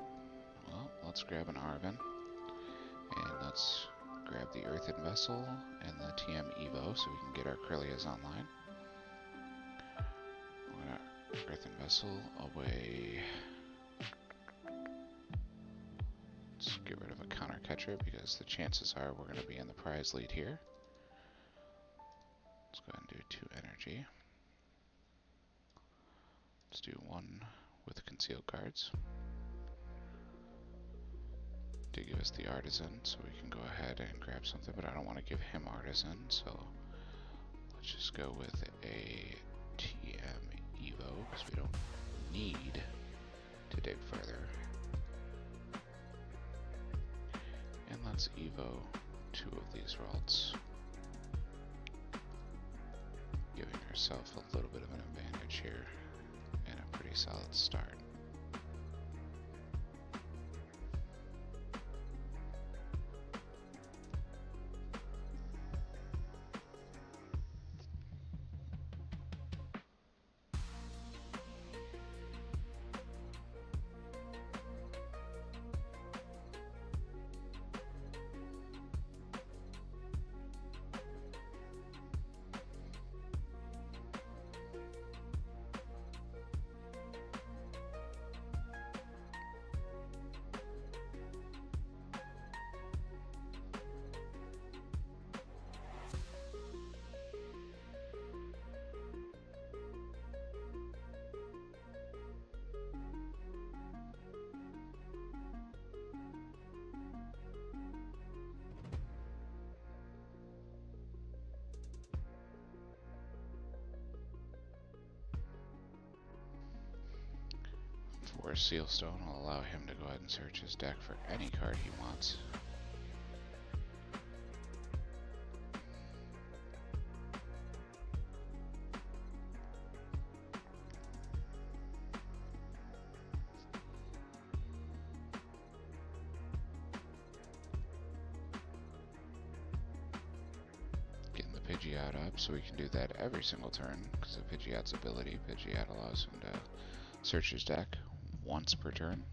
well, let's grab an Arven, and let's grab the Earthen Vessel and the TM Evo so we can get our Kirlias online. Earthen Vessel away. Let's get rid of a Counter Catcher because the chances are we're going to be in the prize lead here. Let's go ahead and do 2 energy. Let's do 1 with concealed cards to give us the Artisan, so we can go ahead and grab something, but I don't want to give him Artisan, so let's just go with a TM Evo because we don't need to dig further. And let's Evo 2 of these Ralts, giving herself a little bit of an advantage here and a pretty solid start. Where Sealstone will allow him to go ahead and search his deck for any card he wants. Getting the Pidgeot up so we can do that every single turn, because of Pidgeot's ability. Pidgeot allows him to search his deck once per turn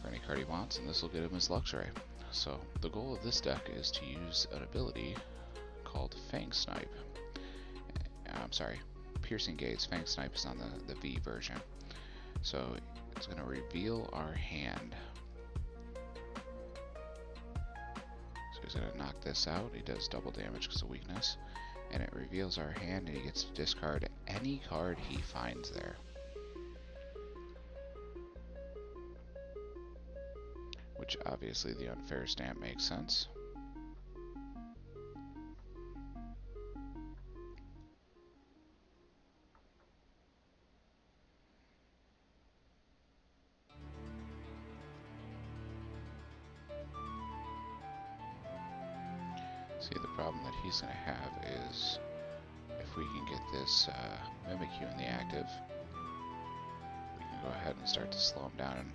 for any card he wants, and this will get him his Luxray. So the goal of this deck is to use an ability called Fang Snipe. I'm sorry, Piercing Gaze. Fang Snipe is on the V version. So it's going to reveal our hand. So he's going to knock this out. He does double damage because of weakness. And it reveals our hand, and he gets to discard any card he finds there. Which obviously the unfair stamp makes sense. See, the problem that he's going to have is if we can get this Mimikyu in the active, we can go ahead and start to slow him down,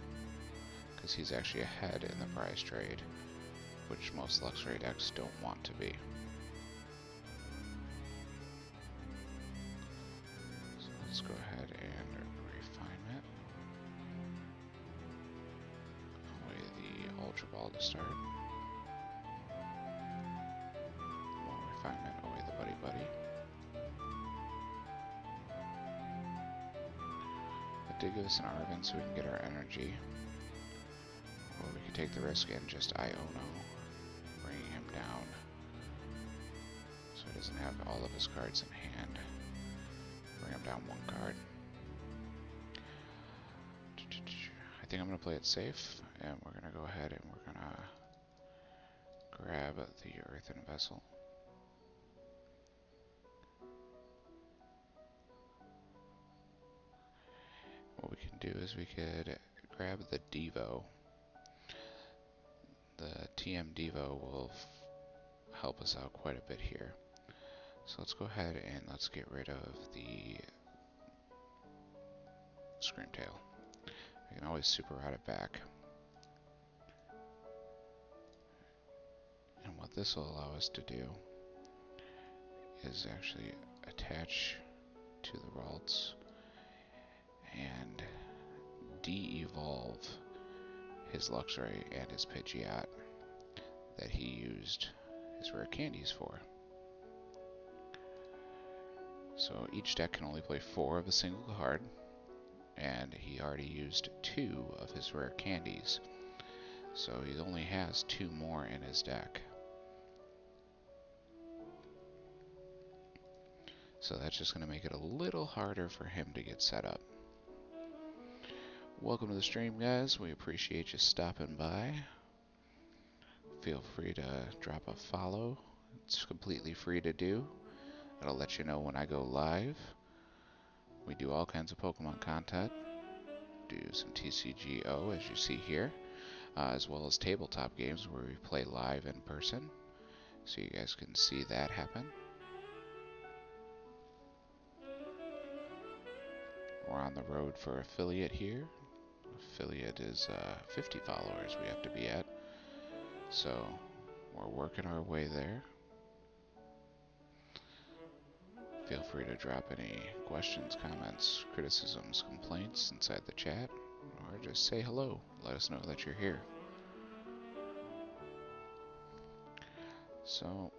because he's actually ahead in the prize trade, which most Luxray decks don't want to be. So let's go ahead and refinement. Away the Ultra Ball to start. Refinement away the Buddy Buddy. It did give us an Arven so we can get our energy. Or we could take the risk and just Iono, bringing him down so he doesn't have all of his cards in hand. Bring him down one card. I think I'm going to play it safe, and we're going to go ahead and we're going to grab the Earthen Vessel. What we can do is we could grab the Devo. The TM Devo will help us out quite a bit here. So let's go ahead and let's get rid of the Screamtail. I can always super rod it back. And what this will allow us to do is actually attach to the Ralts and de-evolve his Luxray and his Pidgeot that he used his rare candies for. So each deck can only play 4 of a single card, and he already used 2 of his rare candies. So he only has 2 more in his deck. So that's just going to make it a little harder for him to get set up. Welcome to the stream, guys. We appreciate you stopping by. Feel free to drop a follow. It's completely free to do. It'll let you know when I go live. We do all kinds of Pokemon content. Do some TCG-O, as you see here, as well as tabletop games where we play live in person. So you guys can see that happen. We're on the road for affiliate here. Affiliate is 50 followers we have to be at. So we're working our way there. Feel free to drop any questions, comments, criticisms, complaints inside the chat, or just say hello. Let us know that you're here. So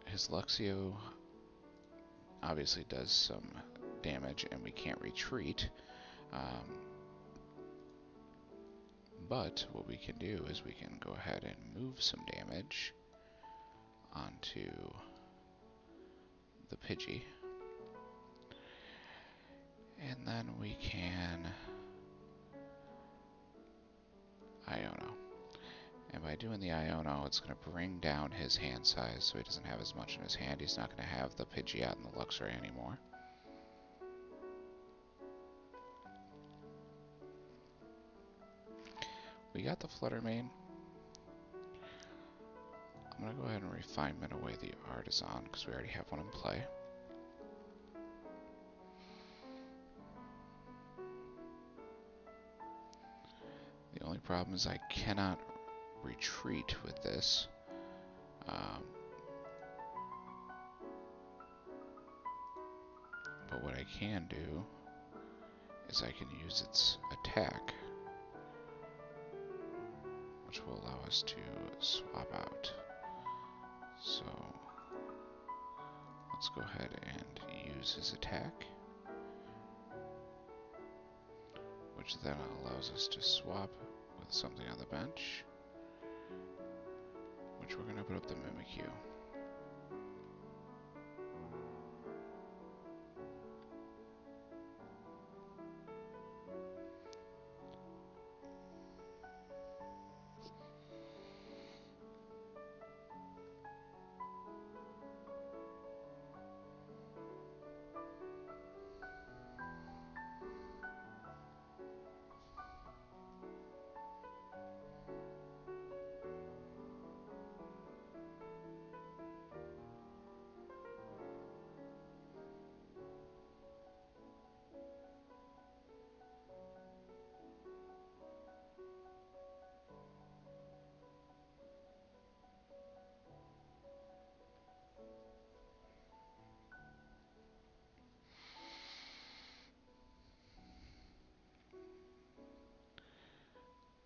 his Luxio obviously does some damage, and we can't retreat. But what we can do is we can go ahead and move some damage onto the Pidgey. And then we can Iono. And by doing the Iono, it's going to bring down his hand size so he doesn't have as much in his hand. He's not going to have the Pidgeot and the Luxray anymore. We got the Fluttermane. I'm going to go ahead and refinement away the Artisan because we already have one in play. The only problem is I cannot retreat with this. But what I can do is I can use its attack, which will allow us to swap out. So let's go ahead and use his attack, which then allows us to swap with something on the bench, which we're going to put up the Mimikyu.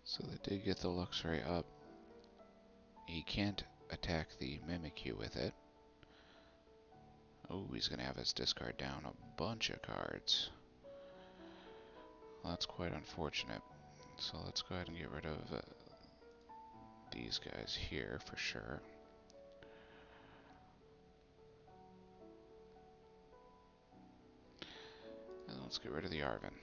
So they did get the Luxray up. He can't attack the Mimikyu with it. Oh, he's going to have us discard down a bunch of cards. Well, that's quite unfortunate. So let's go ahead and get rid of these guys here for sure. And let's get rid of the Arven.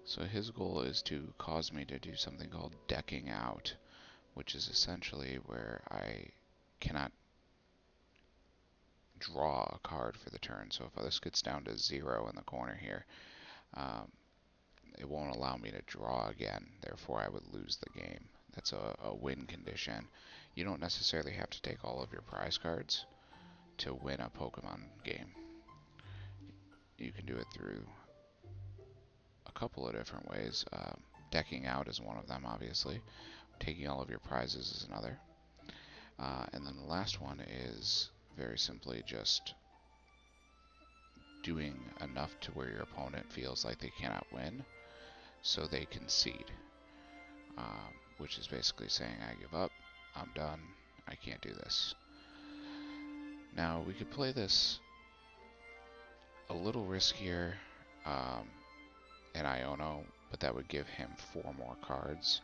So his goal is to cause me to do something called decking out, which is essentially where I cannot draw a card for the turn. So if this gets down to 0 in the corner here, it won't allow me to draw again. Therefore, I would lose the game. That's a win condition. You don't necessarily have to take all of your prize cards to win a Pokemon game. You can do it through a couple of different ways. Decking out is one of them, obviously. Taking all of your prizes is another. And then the last one is very simply just doing enough to where your opponent feels like they cannot win, so they concede. Which is basically saying, I give up, I'm done, I can't do this. Now, we could play this a little riskier in Iono, but that would give him 4 more cards.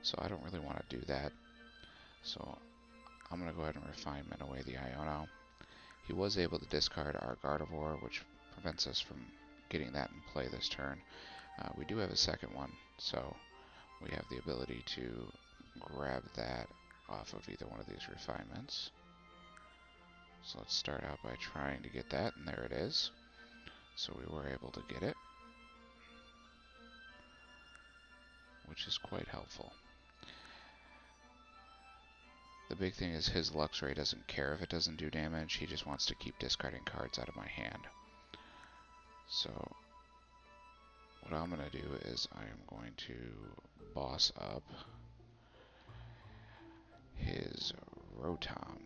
So I don't really want to do that. So I'm going to go ahead and refinement away the Iono. He was able to discard our Gardevoir, which prevents us from getting that in play this turn. We do have a second one, so we have the ability to grab that off of either one of these refinements. So let's start out by trying to get that, and there it is. So we were able to get it, which is quite helpful. The big thing is his Luxray doesn't care if it doesn't do damage, he just wants to keep discarding cards out of my hand. So what I'm going to do is I am going to boss up his Rotom,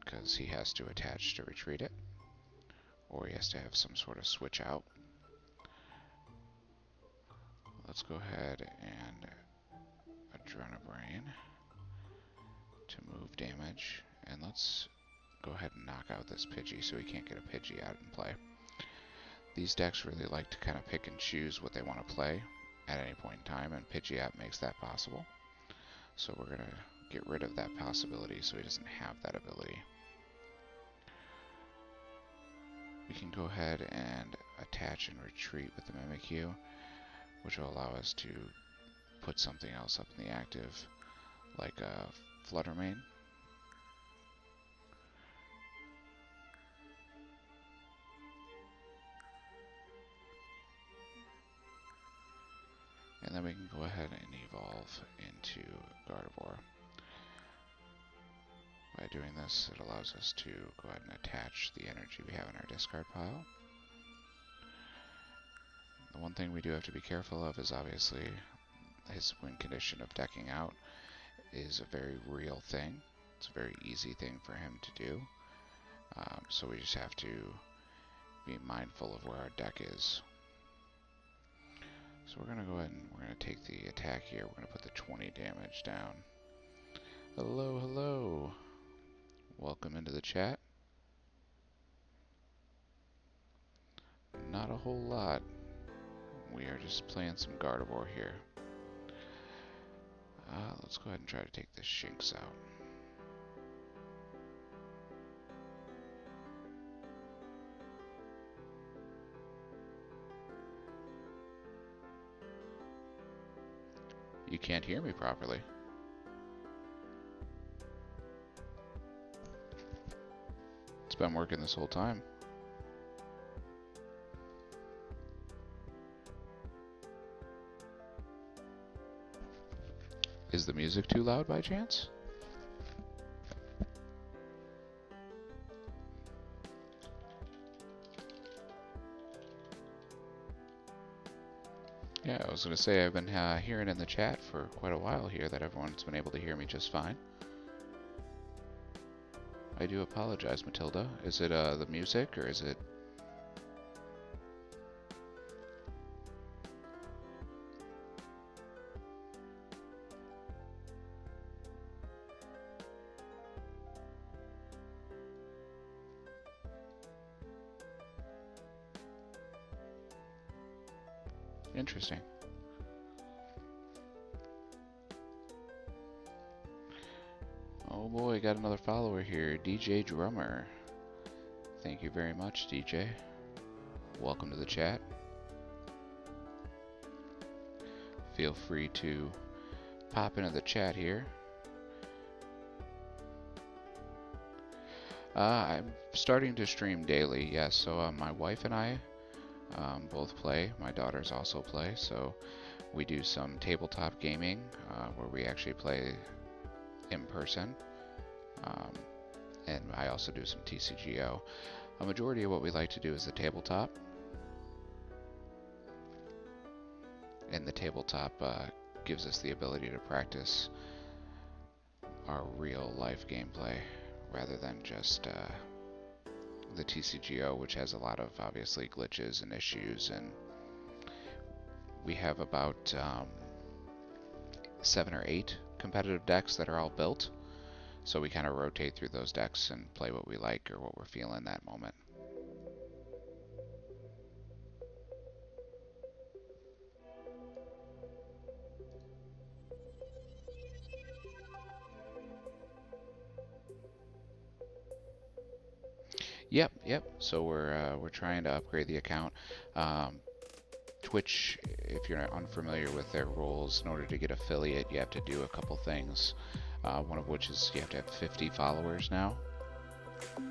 because he has to attach to retreat it, or he has to have some sort of switch out. Let's go ahead and Adrenabrain to move damage, and let's go ahead and knock out this Pidgey so he can't get a Pidgey out in play. These decks really like to kind of pick and choose what they want to play at any point in time, and Pidgeot makes that possible. So we're going to get rid of that possibility so he doesn't have that ability. We can go ahead and attach and retreat with the Mimikyu, which will allow us to put something else up in the active, like a Fluttermane. then we can go ahead and evolve into Gardevoir. By doing this, it allows us to go ahead and attach the energy we have in our discard pile. The one thing we do have to be careful of is obviously his win condition of decking out is a very real thing. It's a very easy thing for him to do. So we just have to be mindful of where our deck is. So we're going to go ahead and we're going to take the attack here. We're going to put the 20 damage down. Hello, hello. Welcome into the chat. Not a whole lot. We are just playing some Gardevoir here. Let's go ahead and try to take this Shinx out. You can't hear me properly. It's been working this whole time. Is the music too loud by chance? Yeah, I was going to say I've been hearing in the chat for quite a while here that everyone's been able to hear me just fine. I do apologize, Matilda. Is it the music or is it... Interesting. Oh boy, got another follower here, DJ Drummer. Thank you very much, DJ. Welcome to the chat. Feel free to pop into the chat here. I'm starting to stream daily, yes. So my wife and I both play. My daughters also play. So we do some tabletop gaming where we actually play in person. And I also do some TCGO. A majority of what we like to do is the tabletop. And the tabletop gives us the ability to practice our real life gameplay rather than just the TCGO, which has a lot of obviously glitches and issues. And we have about 7 or 8 competitive decks that are all built. So we kind of rotate through those decks and play what we like or what we're feeling that moment. Yep. So we're trying to upgrade the account. Twitch, if you're unfamiliar with their rules, in order to get affiliate, you have to do a couple things. One of which is you have to have 50 followers now.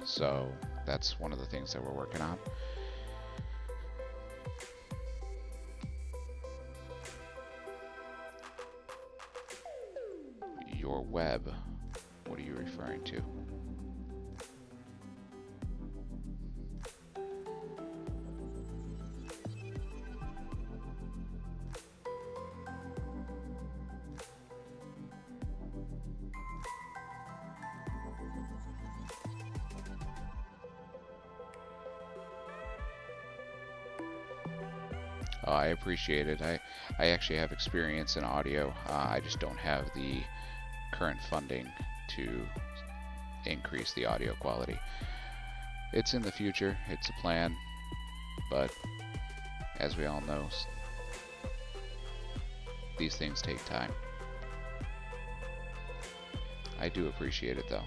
So that's one of the things that we're working on. Your web, what are you referring to? I appreciate it. I actually have experience in audio. I just don't have the current funding to increase the audio quality. It's in the future. It's a plan. But as we all know, these things take time. I do appreciate it though.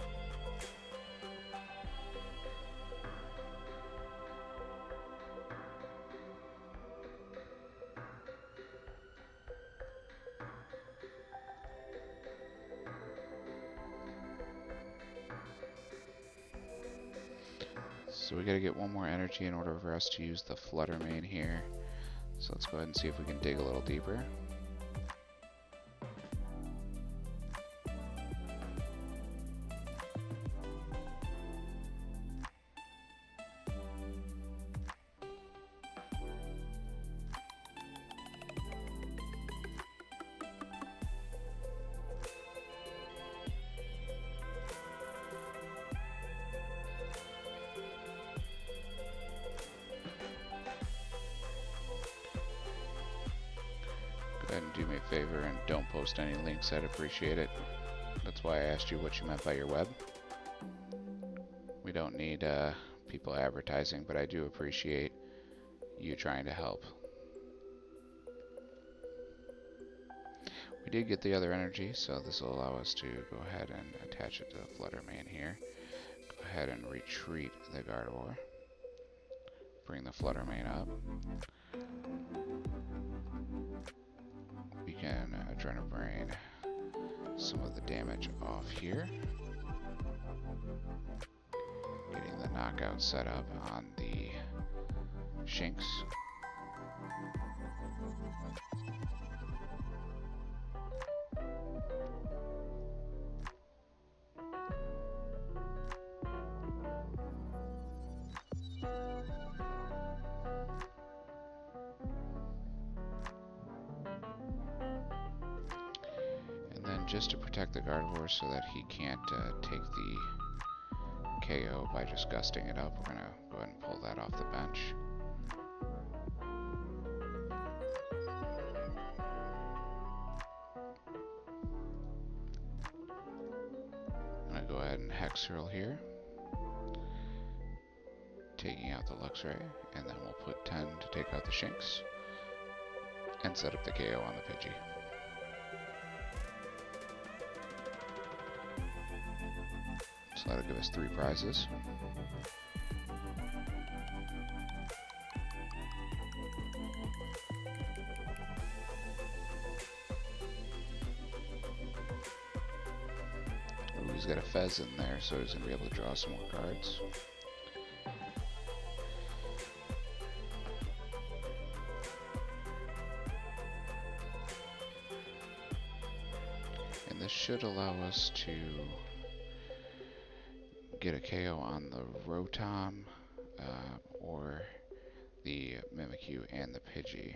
So we gotta get one more energy in order for us to use the Flutter Mane here. So let's go ahead and see if we can dig a little deeper. Go ahead and do me a favor and don't post any links. I'd appreciate it. That's why I asked you what you meant by your web. We don't need people advertising, but I do appreciate you trying to help. We did get the other energy, so this will allow us to go ahead and attach it to the flutter main here. Go ahead and retreat the Gardevoir. Bring the flutter main up. We can Adrenal Brain some of the damage off here. Getting the knockout set up on the Shinx. And then just to protect the Gardevoir so that he can't take the KO by just gusting it up, we're going to go ahead and pull that off the bench. I'm going to go ahead and Hex Hurl here, taking out the Luxray, and then we'll put 10 to take out the Shinx, and set up the KO on the Pidgey. So that'll give us 3 prizes. Ooh, he's got a Fez in there, so he's going to be able to draw some more cards. And this should allow us to get a KO on the Rotom, or the Mimikyu and the Pidgey.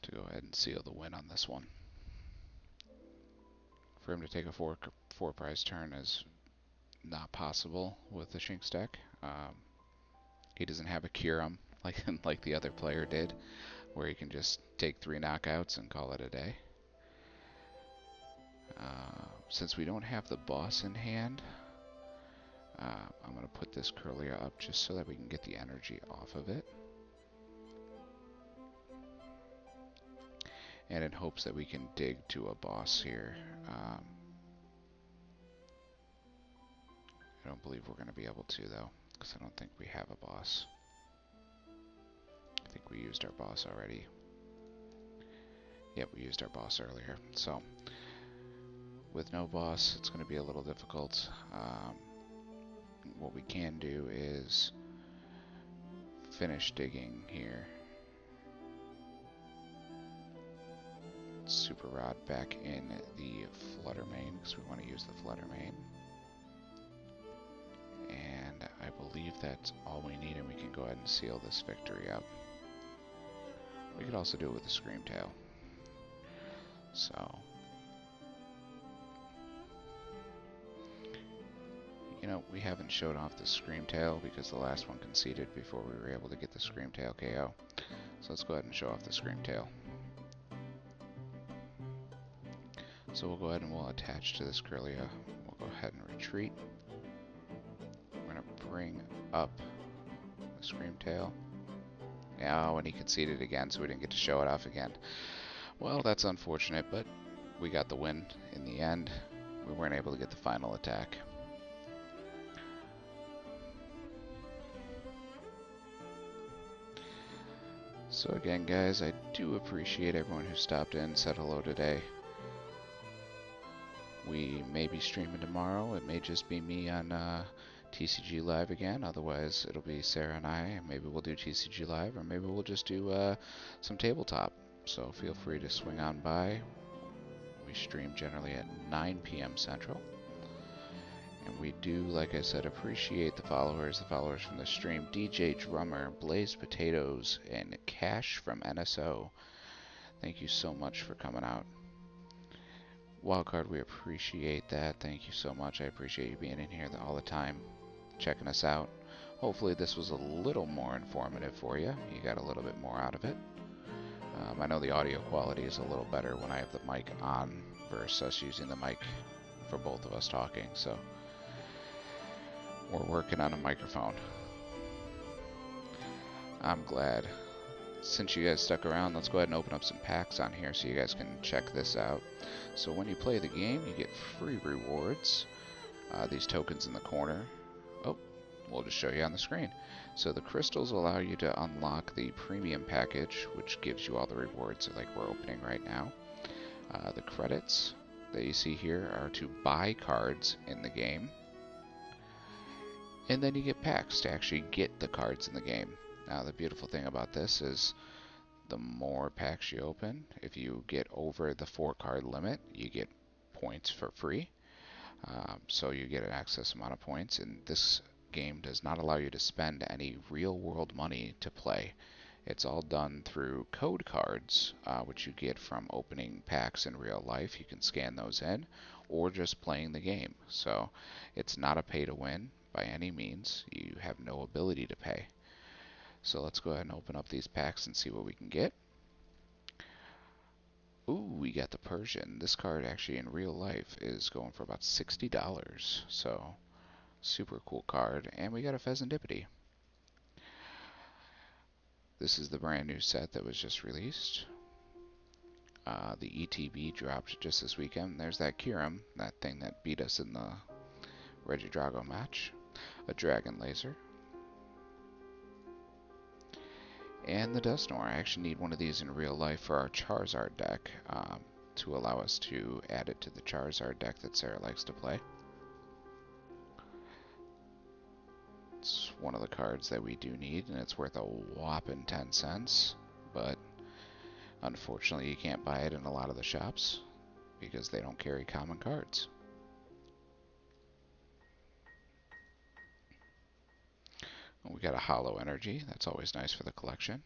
To go ahead and seal the win on this one. For him to take a four prize turn is not possible with the Shinx deck. He doesn't have a Kyurem like the other player did, where he can just take 3 knockouts and call it a day. Since we don't have the boss in hand, I'm going to put this Kirlia up just so that we can get the energy off of it. And in hopes that we can dig to a boss here. I don't believe we're going to be able to, though, because I don't think we have a boss. I think we used our boss already. Yep, we used our boss earlier. So, with no boss, it's going to be a little difficult. What we can do is finish digging here. Super Rod back in the Flutter Mane, because we want to use the Flutter Mane. And I believe that's all we need, and we can go ahead and seal this victory up. We could also do it with the Scream Tail. So, you know, we haven't showed off the Scream Tail because the last one conceded before we were able to get the Scream Tail KO. So let's go ahead and show off the Scream Tail. So we'll go ahead and we'll attach to this Kirlia. We'll go ahead and retreat. We're going to bring up the Scream Tail. Oh, and he conceded again, so we didn't get to show it off again. Well, that's unfortunate, but we got the win in the end. We weren't able to get the final attack. So again, guys, I do appreciate everyone who stopped in and said hello today. We may be streaming tomorrow. It may just be me on TCG Live again. Otherwise, it'll be Sarah and I. Maybe we'll do TCG Live, or maybe we'll just do some tabletop. So feel free to swing on by. We stream generally at 9 p.m. Central. And we do, like I said, appreciate the followers from the stream. DJ Drummer, Blaze Potatoes, and Cash from NSO. Thank you so much for coming out. Wildcard, we appreciate that. Thank you so much. I appreciate you being in here all the time, checking us out. Hopefully this was a little more informative for you. You got a little bit more out of it. I know the audio quality is a little better when I have the mic on versus us using the mic for both of us talking, so we're working on a microphone. I'm glad. Since you guys stuck around, let's go ahead and open up some packs on here so you guys can check this out. So when you play the game, you get free rewards. These tokens in the corner. Oh, we'll just show you on the screen. So the crystals allow you to unlock the premium package, which gives you all the rewards like we're opening right now. The credits that you see here are to buy cards in the game. And then you get packs to actually get the cards in the game. Now the beautiful thing about this is the more packs you open, if you get over the 4-card limit, you get points for free. So you get an excess amount of points, and this game does not allow you to spend any real-world money to play. It's all done through code cards, which you get from opening packs in real life. You can scan those in, or just playing the game. So it's not a pay-to-win by any means. You have no ability to pay. So let's go ahead and open up these packs and see what we can get. Ooh, we got the Persian. This card actually in real life is going for about $60. So super cool card. And we got a Pheasantipity. This is the brand new set that was just released. The ETB dropped just this weekend. There's that Kiram, that thing that beat us in the Regidrago match. A Dragon Laser. And the Dusknoir. I actually need one of these in real life for our Charizard deck to allow us to add it to the Charizard deck that Sarah likes to play. It's one of the cards that we do need, and it's worth a whopping 10 cents, but unfortunately you can't buy it in a lot of the shops because they don't carry common cards. We got a Hollow Energy. That's always nice for the collection.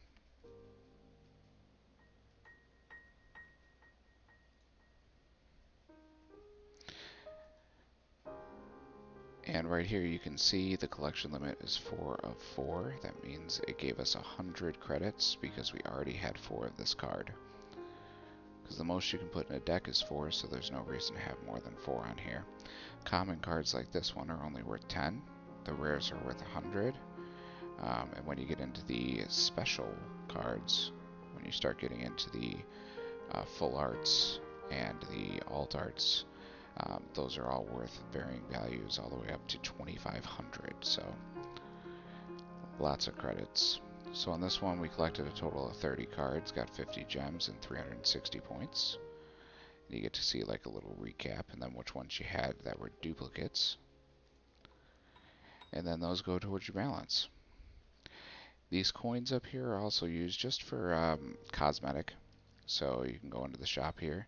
And right here you can see the collection limit is 4 of 4. That means it gave us 100 credits because we already had 4 of this card. Because the most you can put in a deck is 4, so there's no reason to have more than 4 on here. Common cards like this one are only worth 10. The rares are worth 100. And when you get into the special cards, when you start getting into the full arts and the alt arts, those are all worth varying values all the way up to 2,500. So lots of credits. So on this one we collected a total of 30 cards, got 50 gems and 360 points. You get to see like a little recap and then which ones you had that were duplicates. And then those go towards your balance. These coins up here are also used just for cosmetic. So you can go into the shop here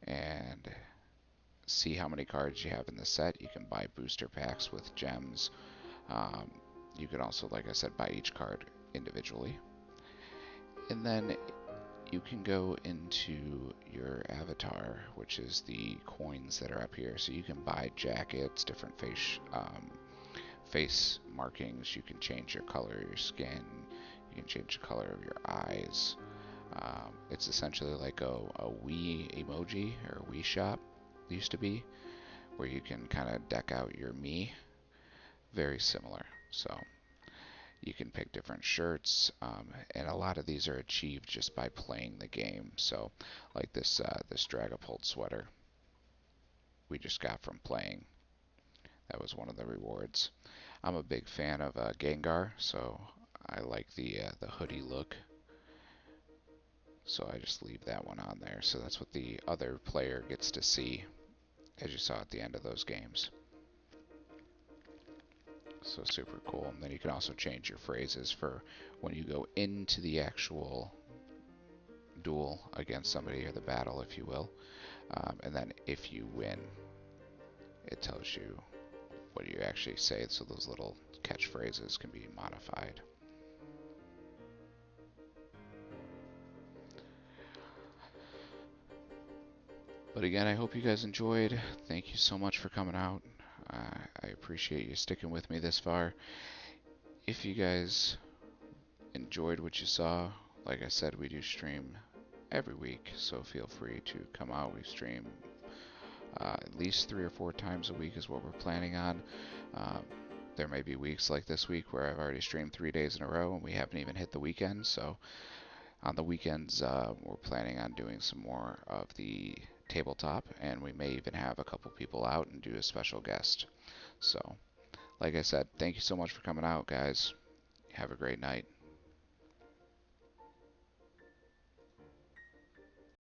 and see how many cards you have in the set. You can buy booster packs with gems. You can also, like I said, buy each card individually. And then you can go into your avatar, which is the coins that are up here. So you can buy jackets, different face markings. You can change your color of your skin. You can change the color of your eyes. It's essentially like a Wii emoji or a Wii shop used to be, where you can kind of deck out your Mii. Very similar. So you can pick different shirts, and a lot of these are achieved just by playing the game. So like this Dragapult sweater we just got from playing. That was one of the rewards. I'm a big fan of Gengar, so I like the hoodie look. So I just leave that one on there. So that's what the other player gets to see, as you saw at the end of those games. So super cool. And then you can also change your phrases for when you go into the actual duel against somebody, or the battle, if you will. And then if you win, it tells you what you actually say. So those little catchphrases can be modified. But But again, I hope you guys enjoyed. Thank you so much for coming out. I appreciate you sticking with me this far. If you guys enjoyed what you saw, like I said, we do stream every week, so feel free to come out. We stream at least 3 or 4 times a week is what we're planning on. Um, there may be weeks like this week where I've already streamed 3 days in a row and we haven't even hit the weekend. So on the weekends, we're planning on doing some more of the tabletop, and we may even have a couple people out and do a special guest. So, like I said, thank you so much for coming out, guys. Have a great night.